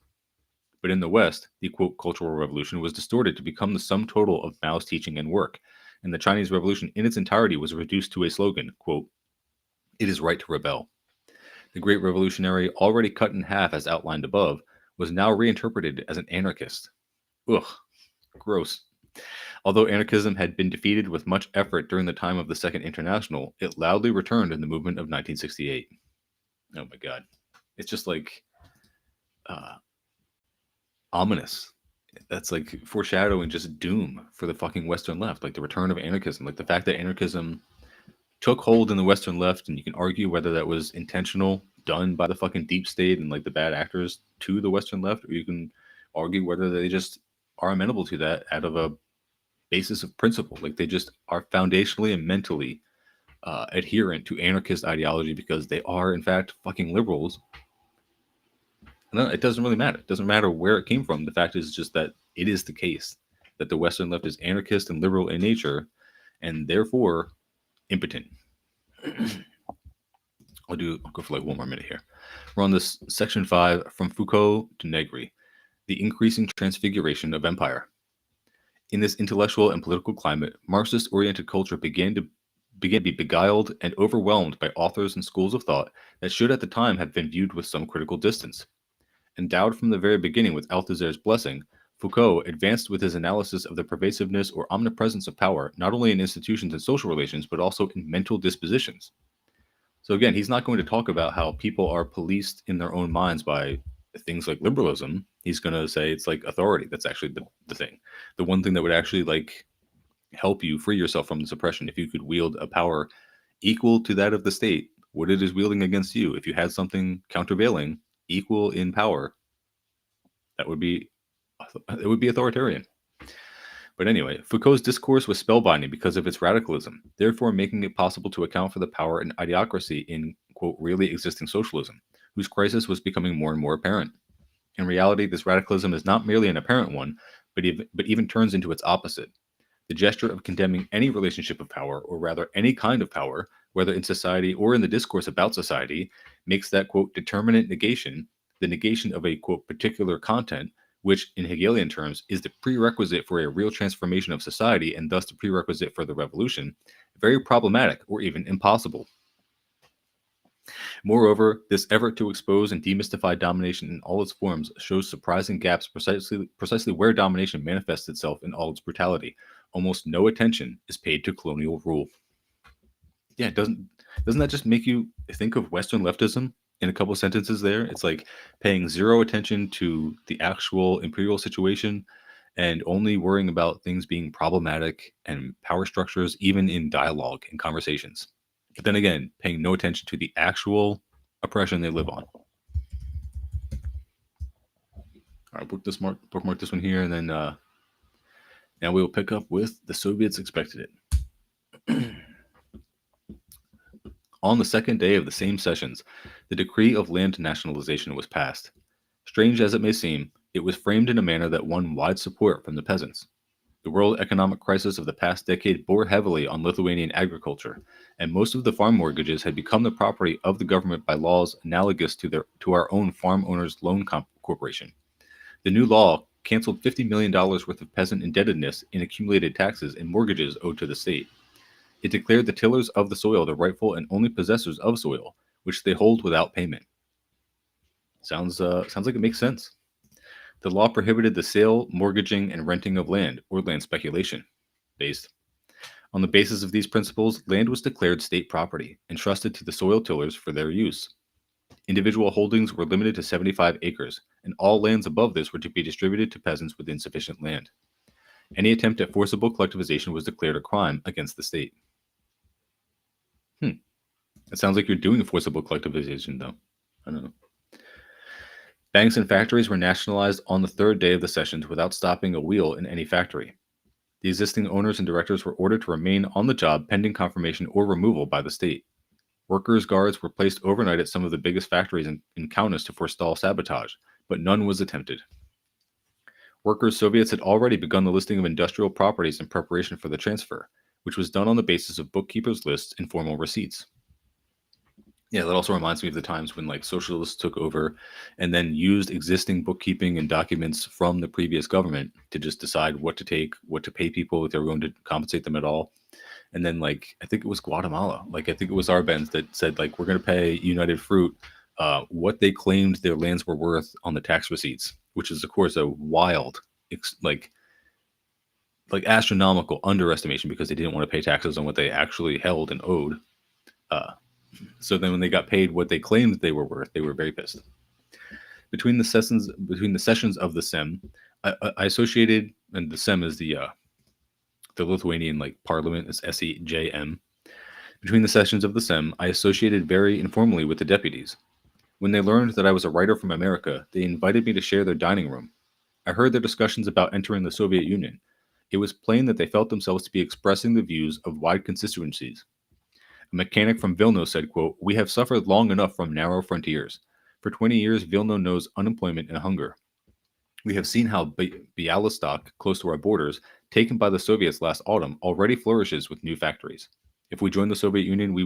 But in the West, the, quote, Cultural Revolution was distorted to become the sum total of Mao's teaching and work, and the Chinese Revolution in its entirety was reduced to a slogan, quote, it is right to rebel. The great revolutionary, already cut in half as outlined above, was now reinterpreted as an anarchist. Ugh, gross. Although anarchism had been defeated with much effort during the time of the Second International, it loudly returned in the movement of 1968. Oh my god. It's just like ominous. That's like foreshadowing just doom for the fucking Western left, like the return of anarchism, like the fact that anarchism took hold in the Western left, and you can argue whether that was intentional, done by the fucking deep state and like the bad actors to the Western left, or you can argue whether they just are amenable to that out of a basis of principle. Like they just are foundationally and mentally adherent to anarchist ideology because they are, in fact, fucking liberals. No, it doesn't really matter. It doesn't matter where it came from. The fact is just that it is the case that the Western left is anarchist and liberal in nature, and therefore impotent. I'll go for like one more minute here. We're on this section 5, From Foucault to Negri, the increasing transfiguration of empire. In this intellectual and political climate, Marxist-oriented culture began to be beguiled and overwhelmed by authors and schools of thought that should at the time have been viewed with some critical distance. Endowed from the very beginning with Althusser's blessing, Foucault advanced with his analysis of the pervasiveness or omnipresence of power, not only in institutions and social relations, but also in mental dispositions. So again, he's not going to talk about how people are policed in their own minds by things like liberalism. He's going to say it's like authority. That's actually the thing. The one thing that would actually like help you free yourself from this oppression, if you could wield a power equal to that of the state, what it is wielding against you. If you had something countervailing, equal in power, it would be authoritarian. But anyway, Foucault's discourse was spellbinding because of its radicalism, therefore making it possible to account for the power and idiocracy in, quote, really existing socialism, whose crisis was becoming more and more apparent. In reality, this radicalism is not merely an apparent one, but even turns into its opposite. The gesture of condemning any relationship of power, or rather any kind of power, whether in society or in the discourse about society, makes that, quote, determinate negation, the negation of a, quote, particular content, which in Hegelian terms is the prerequisite for a real transformation of society and thus the prerequisite for the revolution, very problematic or even impossible. Moreover, this effort to expose and demystify domination in all its forms shows surprising gaps precisely where domination manifests itself in all its brutality. Almost no attention is paid to colonial rule. Yeah, doesn't that just make you think of Western leftism in a couple of sentences there? It's like paying zero attention to the actual imperial situation and only worrying about things being problematic and power structures, even in dialogue and conversations. But then again, paying no attention to the actual oppression they live on. All right, bookmark this one here, and then now we will pick up with the Soviets expected it. On the second day of the same sessions, the decree of land nationalization was passed. Strange as it may seem, it was framed in a manner that won wide support from the peasants. The world economic crisis of the past decade bore heavily on Lithuanian agriculture, and most of the farm mortgages had become the property of the government by laws analogous to our own Farm Owners Loan Corporation. The new law canceled $50 million worth of peasant indebtedness in accumulated taxes and mortgages owed to the state. It declared the tillers of the soil the rightful and only possessors of soil, which they hold without payment. Sounds like it makes sense. The law prohibited the sale, mortgaging, and renting of land, or land speculation. On the basis of these principles, land was declared state property, entrusted to the soil tillers for their use. Individual holdings were limited to 75 acres, and all lands above this were to be distributed to peasants with insufficient land. Any attempt at forcible collectivization was declared a crime against the state. It sounds like you're doing forcible collectivization, though. I don't know. Banks and factories were nationalized on the third day of the sessions without stopping a wheel in any factory. The existing owners and directors were ordered to remain on the job pending confirmation or removal by the state. Workers' guards were placed overnight at some of the biggest factories in Kaunas to forestall sabotage, but none was attempted. Workers' Soviets had already begun the listing of industrial properties in preparation for the transfer, which was done on the basis of bookkeepers' lists and formal receipts. Yeah, that also reminds me of the times when socialists took over and then used existing bookkeeping and documents from the previous government to just decide what to take, what to pay people, if they were going to compensate them at all. And then I think it was Guatemala, I think it was Arbenz that said we're going to pay United Fruit what they claimed their lands were worth on the tax receipts, which is of course a wild astronomical underestimation because they didn't want to pay taxes on what they actually held and owed. So then when they got paid what they claimed they were worth, they were very pissed. Between the sessions of the SEM, I associated, and the SEM is the Lithuanian parliament, is SEJM. Between the sessions of the SEM, I associated very informally with the deputies. When they learned that I was a writer from America, they invited me to share their dining room. I heard their discussions about entering the Soviet Union. It was plain that they felt themselves to be expressing the views of wide constituencies. A mechanic from Vilno said, quote, "We have suffered long enough from narrow frontiers. For 20 years, Vilno knows unemployment and hunger. We have seen how Bialystok, close to our borders, taken by the Soviets last autumn, already flourishes with new factories. If we join the Soviet Union, we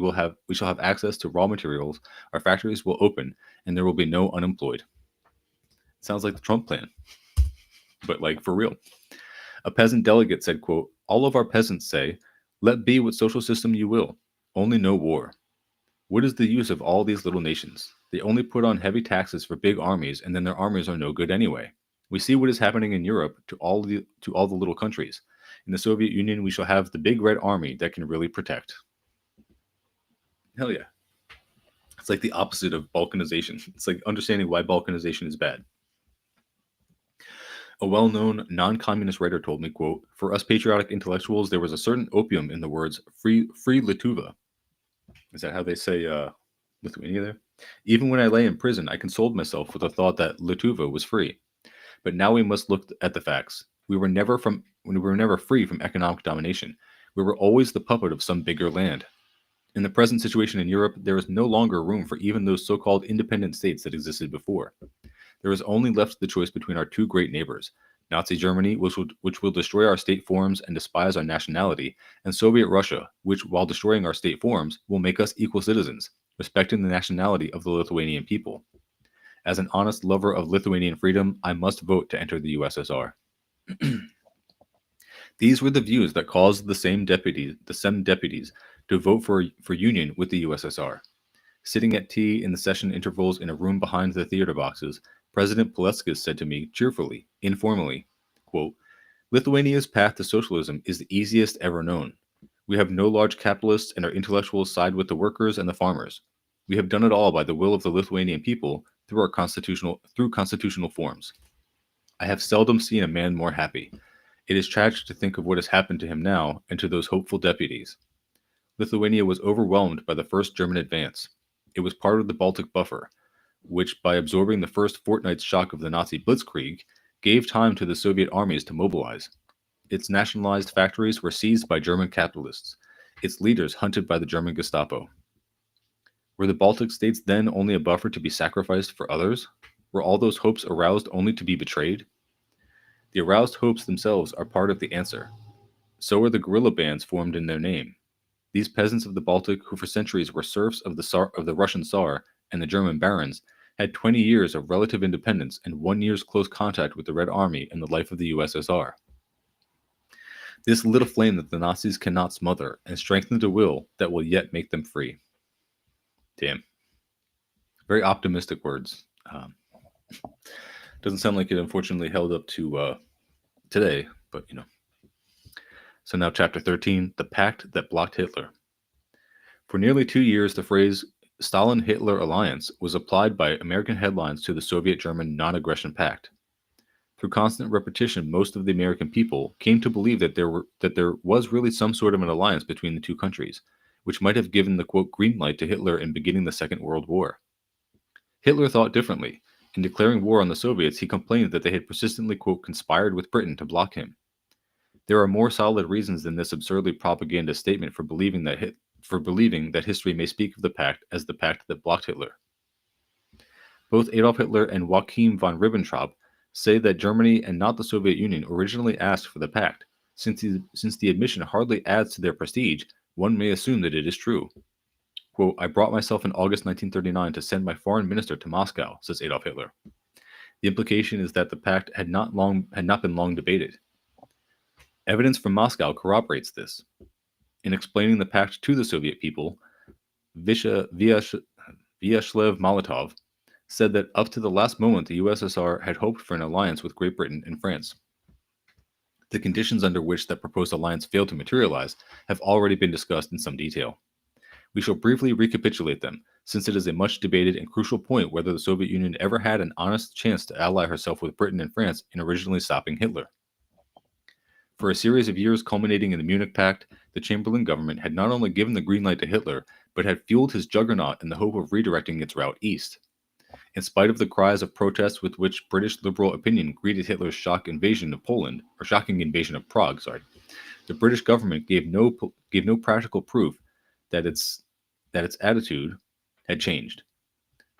shall have access to raw materials, our factories will open, and there will be no unemployed." Sounds like the Trump plan, but for real. A peasant delegate said, quote, "All of our peasants say, let be what social system you will. Only no war. What is the use of all these little nations? They only put on heavy taxes for big armies, and then their armies are no good anyway. We see what is happening in Europe to all the little countries. In the Soviet Union, we shall have the big red army that can really protect." Hell yeah. It's like the opposite of balkanization. It's like understanding why balkanization is bad. A well-known non-communist writer told me, quote, "For us patriotic intellectuals, there was a certain opium in the words free Lietuva." Is that how they say Lithuania there? "Even when I lay in prison, I consoled myself with the thought that Lietuva was free. But now we must look at the facts. We were never free from economic domination. We were always the puppet of some bigger land. In the present situation in Europe, there is no longer room for even those so-called independent states that existed before. There is only left the choice between our two great neighbors, Nazi Germany, which will destroy our state forms and despise our nationality, and Soviet Russia, which, while destroying our state forms, will make us equal citizens, respecting the nationality of the Lithuanian people. As an honest lover of Lithuanian freedom, I must vote to enter the USSR. These were the views that caused the same deputies to vote for union with the USSR. Sitting at tea in the session intervals in a room behind the theater boxes, President Paleckis said to me cheerfully, informally, quote, Lithuania's path to socialism is the easiest ever known. We have no large capitalists and our intellectuals side with the workers and the farmers. We have done it all by the will of the Lithuanian people through constitutional forms. I have seldom seen a man more happy. It is tragic to think of what has happened to him now and to those hopeful deputies. Lithuania was overwhelmed by the first German advance. It was part of the Baltic buffer, which, by absorbing the first fortnight's shock of the Nazi blitzkrieg, gave time to the Soviet armies to mobilize. Its nationalized factories were seized by German capitalists, its leaders hunted by the German Gestapo. Were the Baltic states then only a buffer to be sacrificed for others? Were all those hopes aroused only to be betrayed? The aroused hopes themselves are part of the answer. So are the guerrilla bands formed in their name. These peasants of the Baltic, who for centuries were serfs of the Russian Tsar and the German barons, had 20 years of relative independence and 1 year's close contact with the Red Army and the life of the USSR. This lit a flame that the Nazis cannot smother and strengthened a will that will yet make them free. Damn. Very optimistic words. Doesn't sound like it unfortunately held up to today, but you know. So now chapter 13, the pact that blocked Hitler. For nearly 2 years, the phrase Stalin-Hitler alliance was applied by American headlines to the Soviet-German non-aggression pact. Through constant repetition, most of the American people came to believe that there was really some sort of an alliance between the two countries, which might have given the, quote, green light to Hitler in beginning the Second World War. Hitler thought differently. In declaring war on the Soviets, he complained that they had persistently, quote, conspired with Britain to block him. There are more solid reasons than this absurdly propaganda statement for believing that history may speak of the pact as the pact that blocked Hitler. Both Adolf Hitler and Joachim von Ribbentrop say that Germany and not the Soviet Union originally asked for the pact. Since the admission hardly adds to their prestige, one may assume that it is true. Quote, I brought myself in August 1939 to send my foreign minister to Moscow, says Adolf Hitler. The implication is that the pact had not been long debated. Evidence from Moscow corroborates this. In explaining the pact to the Soviet people, Vyacheslav Molotov said that up to the last moment the USSR had hoped for an alliance with Great Britain and France. The conditions under which that proposed alliance failed to materialize have already been discussed in some detail. We shall briefly recapitulate them, since it is a much debated and crucial point whether the Soviet Union ever had an honest chance to ally herself with Britain and France in originally stopping Hitler. For a series of years culminating in the Munich Pact, the Chamberlain government had not only given the green light to Hitler, but had fueled his juggernaut in the hope of redirecting its route east. In spite of the cries of protest with which British liberal opinion greeted Hitler's shocking invasion of Prague, the British government gave no practical proof that its attitude had changed.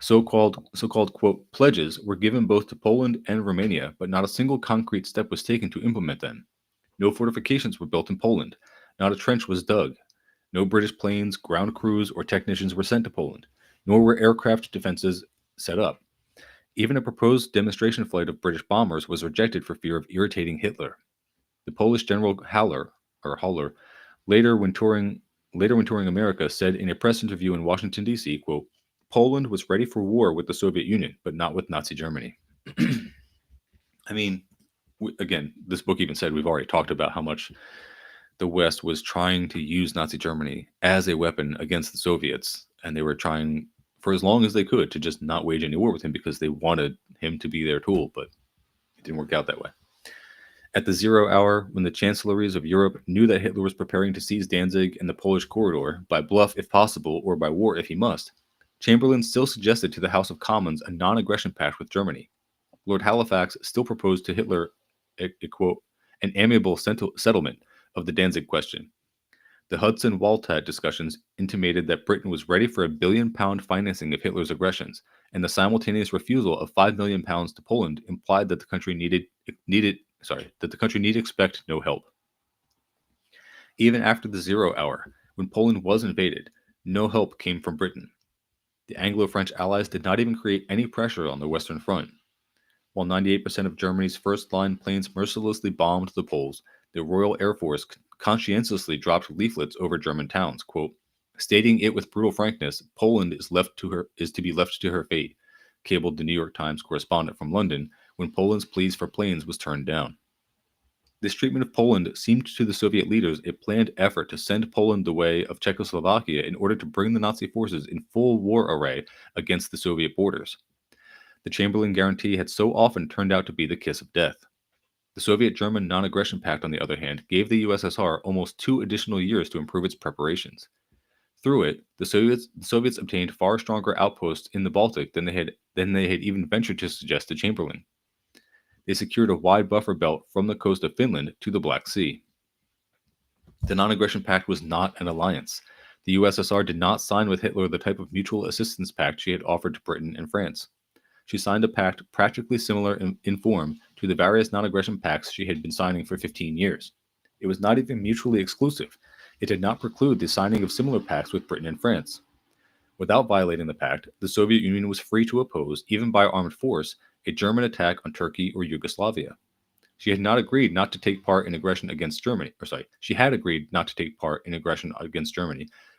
So-called quote pledges were given both to Poland and Romania, but not a single concrete step was taken to implement them. No fortifications were built in Poland. Not a trench was dug. No British planes, ground crews, or technicians were sent to Poland, nor were aircraft defenses set up. Even a proposed demonstration flight of British bombers was rejected for fear of irritating Hitler. The Polish General Haller, later when touring America, said in a press interview in Washington, D.C., quote, Poland was ready for war with the Soviet Union, but not with Nazi Germany. I mean, again, this book even said we've already talked about how much the West was trying to use Nazi Germany as a weapon against the Soviets, and they were trying for as long as they could to just not wage any war with him because they wanted him to be their tool, but it didn't work out that way. At the 0 hour, when the chancelleries of Europe knew that Hitler was preparing to seize Danzig and the Polish corridor, by bluff if possible or by war if he must, Chamberlain still suggested to the House of Commons a non-aggression pact with Germany. Lord Halifax still proposed to Hitler quote, an amiable settlement of the Danzig question. The Hudson-Waltat discussions intimated that Britain was ready for £1 billion financing of Hitler's aggressions, and the simultaneous refusal of £5 million to Poland implied that the country needed expect no help. Even after the 0 hour, when Poland was invaded, no help came from Britain. The Anglo-French allies did not even create any pressure on the Western Front. While 98% of Germany's first-line planes mercilessly bombed the Poles, the Royal Air Force conscientiously dropped leaflets over German towns, quote, stating it with brutal frankness, Poland is to be left to her fate, cabled the New York Times correspondent from London when Poland's pleas for planes was turned down. This treatment of Poland seemed to the Soviet leaders a planned effort to send Poland the way of Czechoslovakia in order to bring the Nazi forces in full war array against the Soviet borders. The Chamberlain Guarantee had so often turned out to be the kiss of death. The Soviet-German Non-Aggression Pact, on the other hand, gave the USSR almost 2 additional years to improve its preparations. Through it, the Soviets obtained far stronger outposts in the Baltic than they had even ventured to suggest to Chamberlain. They secured a wide buffer belt from the coast of Finland to the Black Sea. The Non-Aggression Pact was not an alliance. The USSR did not sign with Hitler the type of mutual assistance pact she had offered to Britain and France. She signed a pact practically similar in form to the various non-aggression pacts she had been signing for 15 years. It was not even mutually exclusive. It did not preclude the signing of similar pacts with Britain and France. Without violating the pact, the Soviet Union was free to oppose, even by armed force, a German attack on Turkey or Yugoslavia. She had agreed not to take part in aggression against Germany,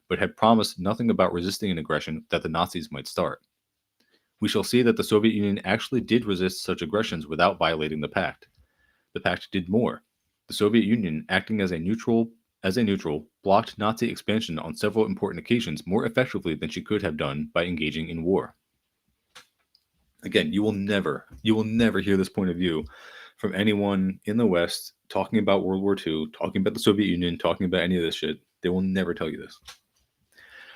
but had promised nothing about resisting an aggression that the Nazis might start. We shall see that the Soviet Union actually did resist such aggressions without violating the pact. The pact did more. The Soviet Union, acting as a neutral, blocked Nazi expansion on several important occasions more effectively than she could have done by engaging in war. Again, you will never hear this point of view from anyone in the West talking about World War II, talking about the Soviet Union, talking about any of this shit. They will never tell you this.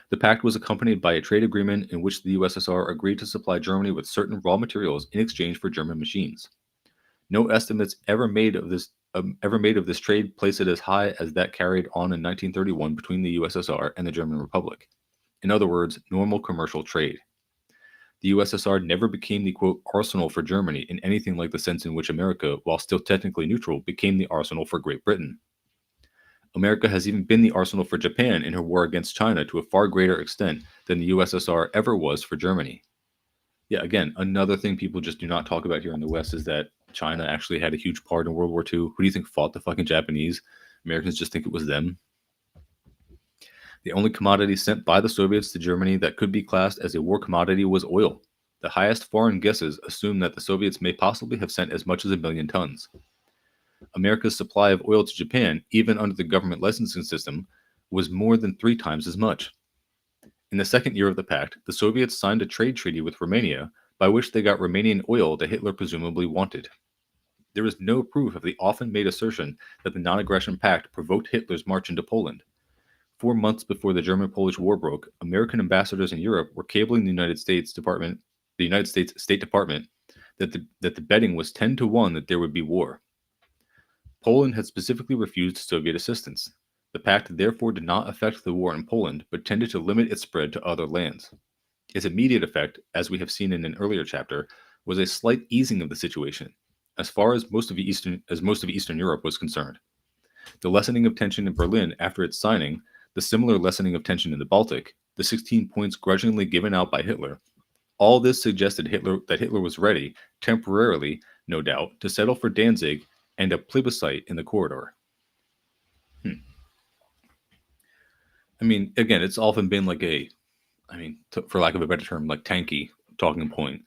The pact was accompanied by a trade agreement in which the USSR agreed to supply Germany with certain raw materials in exchange for German machines. No estimates ever made of this trade place it as high as that carried on in 1931 between the USSR and the German Republic. In other words, normal commercial trade. The USSR never became the, quote, arsenal for Germany in anything like the sense in which America, while still technically neutral, became the arsenal for Great Britain. America has even been the arsenal for Japan in her war against China to a far greater extent than the USSR ever was for Germany. Yeah, again, another thing people just do not talk about here in the West is that China actually had a huge part in World War II. Who do you think fought the fucking Japanese? Americans just think it was them. The only commodity sent by the Soviets to Germany that could be classed as a war commodity was oil. The highest foreign guesses assume that the Soviets may possibly have sent as much as 1 million tons. America's supply of oil to Japan, even under the government licensing system, was more than 3 times as much. In the second year of the pact, the Soviets signed a trade treaty with Romania, by which they got Romanian oil that Hitler presumably wanted. There is no proof of the often made assertion that the Non-Aggression Pact provoked Hitler's march into Poland. 4 months before the German-Polish War broke, American ambassadors in Europe were cabling the United States State Department, that the betting was 10-1 that there would be war. Poland had specifically refused Soviet assistance. The pact therefore did not affect the war in Poland, but tended to limit its spread to other lands. Its immediate effect, as we have seen in an earlier chapter, was a slight easing of the situation, as far as most of Eastern Europe was concerned. The lessening of tension in Berlin after its signing, the similar lessening of tension in the Baltic, the 16 points grudgingly given out by Hitler, all this suggested that Hitler was ready, temporarily, no doubt, to settle for Danzig and a plebiscite in the corridor. I mean, again, it's often been like for lack of a better term, like tanky talking point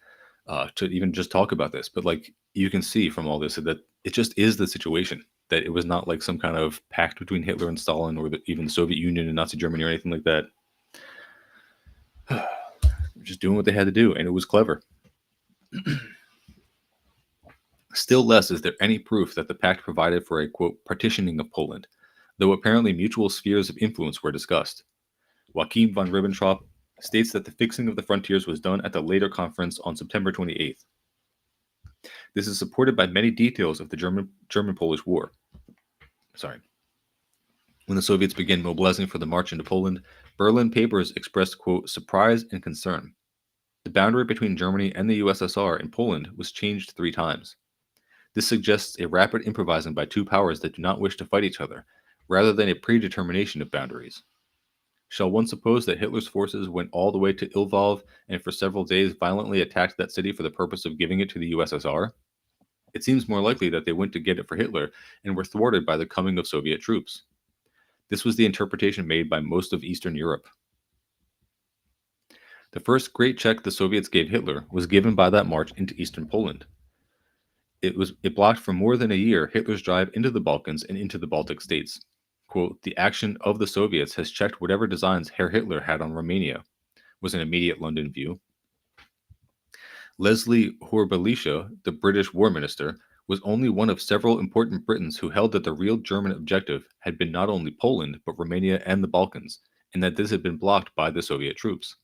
to even just talk about this. But like you can see from all this that it just is the situation, that it was not like some kind of pact between Hitler and Stalin or even the Soviet Union and Nazi Germany or anything like that. Just doing what they had to do, and it was clever. Still less is there any proof that the pact provided for a, quote, partitioning of Poland, though apparently mutual spheres of influence were discussed. Joachim von Ribbentrop states that the fixing of the frontiers was done at the later conference on September 28th. This is supported by many details of the German-Polish War. When the Soviets began mobilizing for the march into Poland, Berlin papers expressed, quote, surprise and concern. The boundary between Germany and the USSR in Poland was changed 3 times. This suggests a rapid improvising by two powers that do not wish to fight each other, rather than a predetermination of boundaries. Shall one suppose that Hitler's forces went all the way to Lvov and for several days violently attacked that city for the purpose of giving it to the USSR? It seems more likely that they went to get it for Hitler and were thwarted by the coming of Soviet troops. This was the interpretation made by most of Eastern Europe. The first great check the Soviets gave Hitler was given by that march into eastern Poland. It blocked for more than a year Hitler's drive into the Balkans and into the Baltic states. Quote, "The action of the Soviets has checked whatever designs Herr Hitler had on Romania," was an immediate London view. Leslie Horbalisha, the British War Minister, was only one of several important Britons who held that the real German objective had been not only Poland, but Romania and the Balkans, and that this had been blocked by the Soviet troops.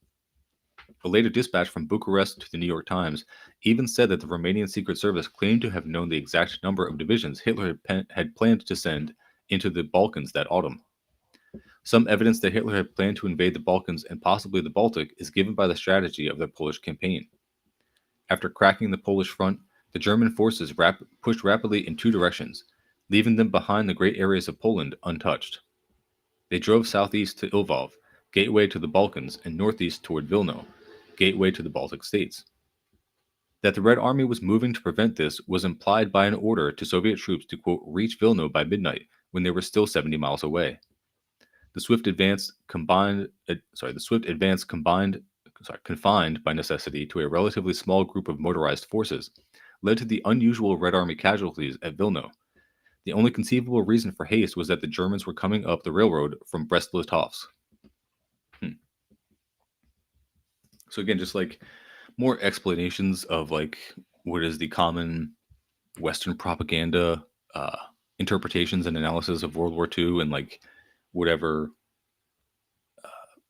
A later dispatch from Bucharest to the New York Times even said that the Romanian Secret Service claimed to have known the exact number of divisions Hitler had planned to send into the Balkans that autumn. Some evidence that Hitler had planned to invade the Balkans and possibly the Baltic is given by the strategy of the Polish campaign. After cracking the Polish front, the German forces pushed rapidly in two directions, leaving them behind the great areas of Poland untouched. They drove southeast to Lvov, gateway to the Balkans, and northeast toward Vilno, gateway to the Baltic states. That the Red Army was moving to prevent this was implied by an order to Soviet troops to, quote, reach Vilno by midnight when they were still 70 miles away. The swift advance confined by necessity to a relatively small group of motorized forces, led to the unusual Red Army casualties at Vilno. The only conceivable reason for haste was that the Germans were coming up the railroad from Brest-Litovsk. So again, just like more explanations of like what is the common Western propaganda interpretations and analysis of World War II and like whatever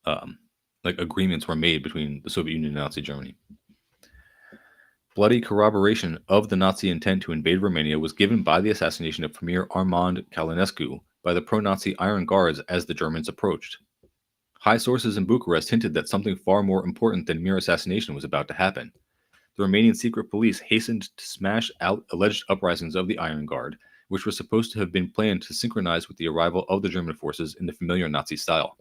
like agreements were made between the Soviet Union and Nazi Germany. Bloody corroboration of the Nazi intent to invade Romania was given by the assassination of Premier Armand Călinescu by the pro-Nazi Iron Guards as the Germans approached. High sources in Bucharest hinted that something far more important than mere assassination was about to happen. The Romanian secret police hastened to smash out alleged uprisings of the Iron Guard, which were supposed to have been planned to synchronize with the arrival of the German forces in the familiar Nazi style.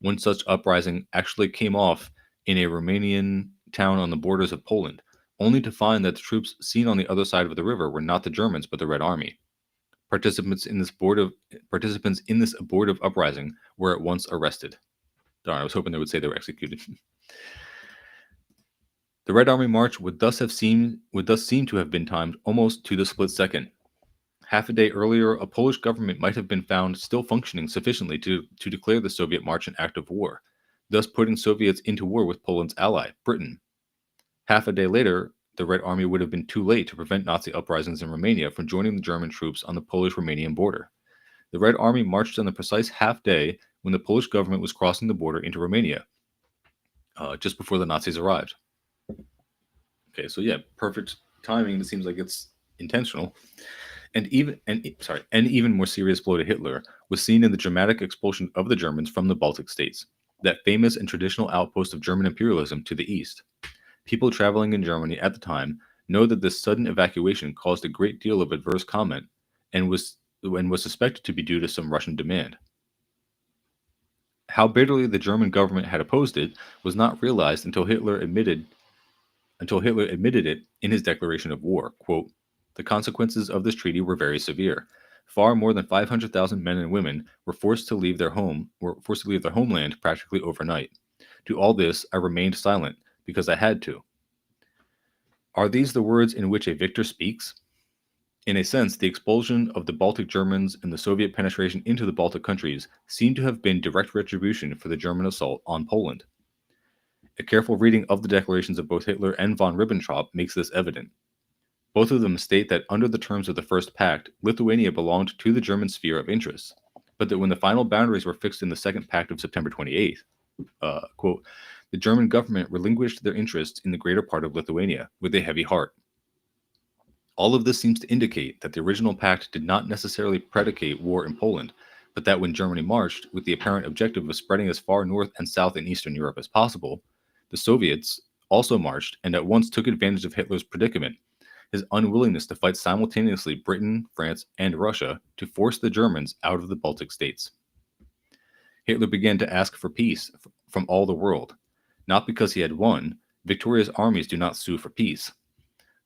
One such uprising actually came off in a Romanian town on the borders of Poland, only to find that the troops seen on the other side of the river were not the Germans but the Red Army. Participants in this abortive uprising were at once arrested. Darn, I was hoping they would say they were executed. The Red Army march would thus seem to have been timed almost to the split second. Half a day earlier, a Polish government might have been found still functioning sufficiently to declare the Soviet march an act of war, thus putting Soviets into war with Poland's ally, Britain. Half a day later, the Red Army would have been too late to prevent Nazi uprisings in Romania from joining the German troops on the Polish-Romanian border. The Red Army marched on the precise half day when the Polish government was crossing the border into Romania, just before the Nazis arrived. Okay, so yeah, perfect timing. It seems like it's intentional. And even more serious blow to Hitler was seen in the dramatic expulsion of the Germans from the Baltic states, that famous and traditional outpost of German imperialism to the east. People traveling in Germany at the time know that this sudden evacuation caused a great deal of adverse comment and was suspected to be due to some Russian demand. How bitterly the German government had opposed it was not realized until Hitler admitted it in his declaration of war. Quote, "The consequences of this treaty were very severe. Far more than 500,000 men and women were forced to leave their homeland practically overnight. To all this, I remained silent because I had to." Are these the words in which a victor speaks? In a sense, the expulsion of the Baltic Germans and the Soviet penetration into the Baltic countries seem to have been direct retribution for the German assault on Poland. A careful reading of the declarations of both Hitler and von Ribbentrop makes this evident. Both of them state that under the terms of the First Pact, Lithuania belonged to the German sphere of interests, but that when the final boundaries were fixed in the Second Pact of September 28th, quote, "the German government relinquished their interests in the greater part of Lithuania with a heavy heart." All of this seems to indicate that the original pact did not necessarily predicate war in Poland, but that when Germany marched, with the apparent objective of spreading as far north and south in Eastern Europe as possible, the Soviets also marched and at once took advantage of Hitler's predicament, his unwillingness to fight simultaneously Britain, France, and Russia to force the Germans out of the Baltic states. Hitler began to ask for peace from all the world, not because he had won. Victoria's armies do not sue for peace.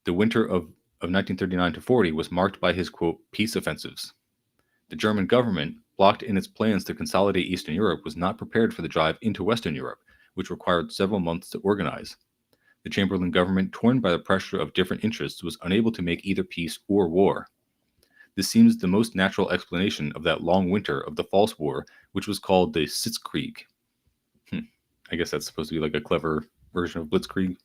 The winter of 1939 to 40 was marked by his, quote, peace offensives. The German government, blocked in its plans to consolidate Eastern Europe, was not prepared for the drive into Western Europe, which required several months to organize. The Chamberlain government, torn by the pressure of different interests, was unable to make either peace or war. This seems the most natural explanation of that long winter of the false war, which was called the Sitzkrieg. I guess that's supposed to be like a clever version of Blitzkrieg.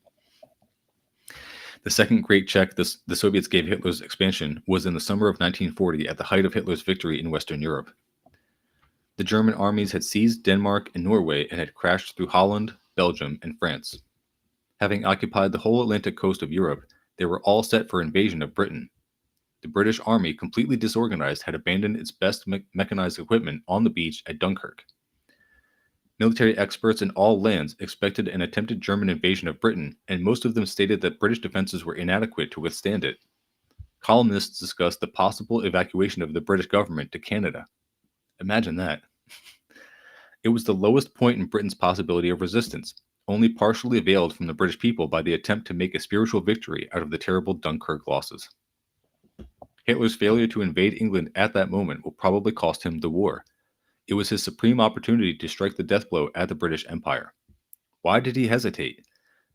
The second great check the Soviets gave Hitler's expansion was in the summer of 1940 at the height of Hitler's victory in Western Europe. The German armies had seized Denmark and Norway and had crashed through Holland, Belgium, and France. Having occupied the whole Atlantic coast of Europe, they were all set for invasion of Britain. The British army, completely disorganized, had abandoned its best mechanized equipment on the beach at Dunkirk. Military experts in all lands expected an attempted German invasion of Britain, and most of them stated that British defenses were inadequate to withstand it. Columnists discussed the possible evacuation of the British government to Canada. Imagine that. It was the lowest point in Britain's possibility of resistance, only partially veiled from the British people by the attempt to make a spiritual victory out of the terrible Dunkirk losses. Hitler's failure to invade England at that moment will probably cost him the war. It was his supreme opportunity to strike the death blow at the British Empire. Why did he hesitate?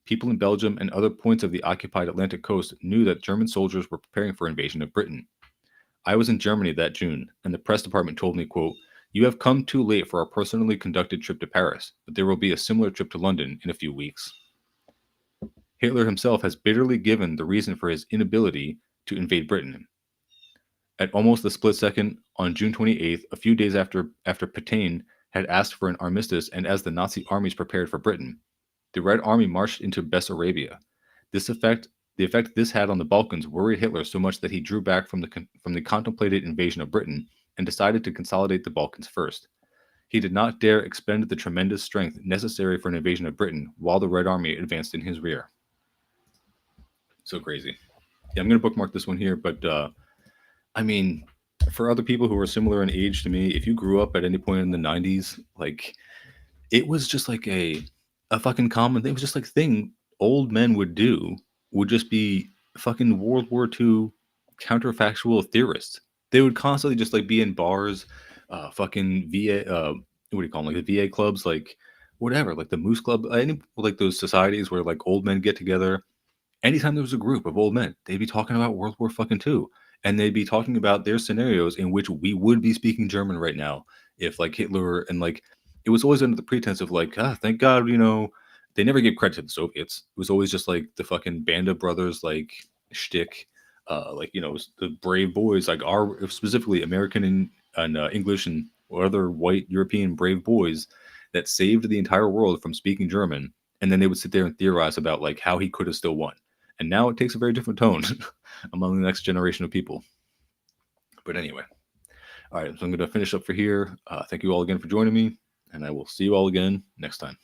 People in Belgium and other points of the occupied Atlantic coast knew that German soldiers were preparing for invasion of Britain. I was in Germany that June, and the press department told me, quote, "You have come too late for our personally conducted trip to Paris, but there will be a similar trip to London in a few weeks." Hitler himself has bitterly given the reason for his inability to invade Britain. At almost the split second, on June 28th, a few days after Pétain had asked for an armistice and as the Nazi armies prepared for Britain, the Red Army marched into Bessarabia. The effect this had on the Balkans worried Hitler so much that he drew back from the contemplated invasion of Britain and decided to consolidate the Balkans first. He did not dare expend the tremendous strength necessary for an invasion of Britain while the Red Army advanced in his rear. So crazy. Yeah, I'm going to bookmark this one here, but I mean, for other people who are similar in age to me, if you grew up at any point in the 90s, like, it was just like a fucking common thing. It was just like thing old men would do, would just be fucking World War II counterfactual theorists. They would constantly just like be in bars, fucking VA, what do you call them? Like the VA clubs, like whatever, like the Moose Club, any like those societies where like old men get together. Anytime there was a group of old men, they'd be talking about World War fucking II. And they'd be talking about their scenarios in which we would be speaking German right now if like Hitler and like it was always under the pretense of like, thank God, they never gave credit to the Soviets. It was always just like the fucking Band of Brothers like shtick, the brave boys, like our specifically American and English and other white European brave boys that saved the entire world from speaking German. And then they would sit there and theorize about like how he could have still won. And now it takes a very different tone among the next generation of people. But anyway, all right, so I'm going to finish up for here. Thank you all again for joining me, and I will see you all again next time.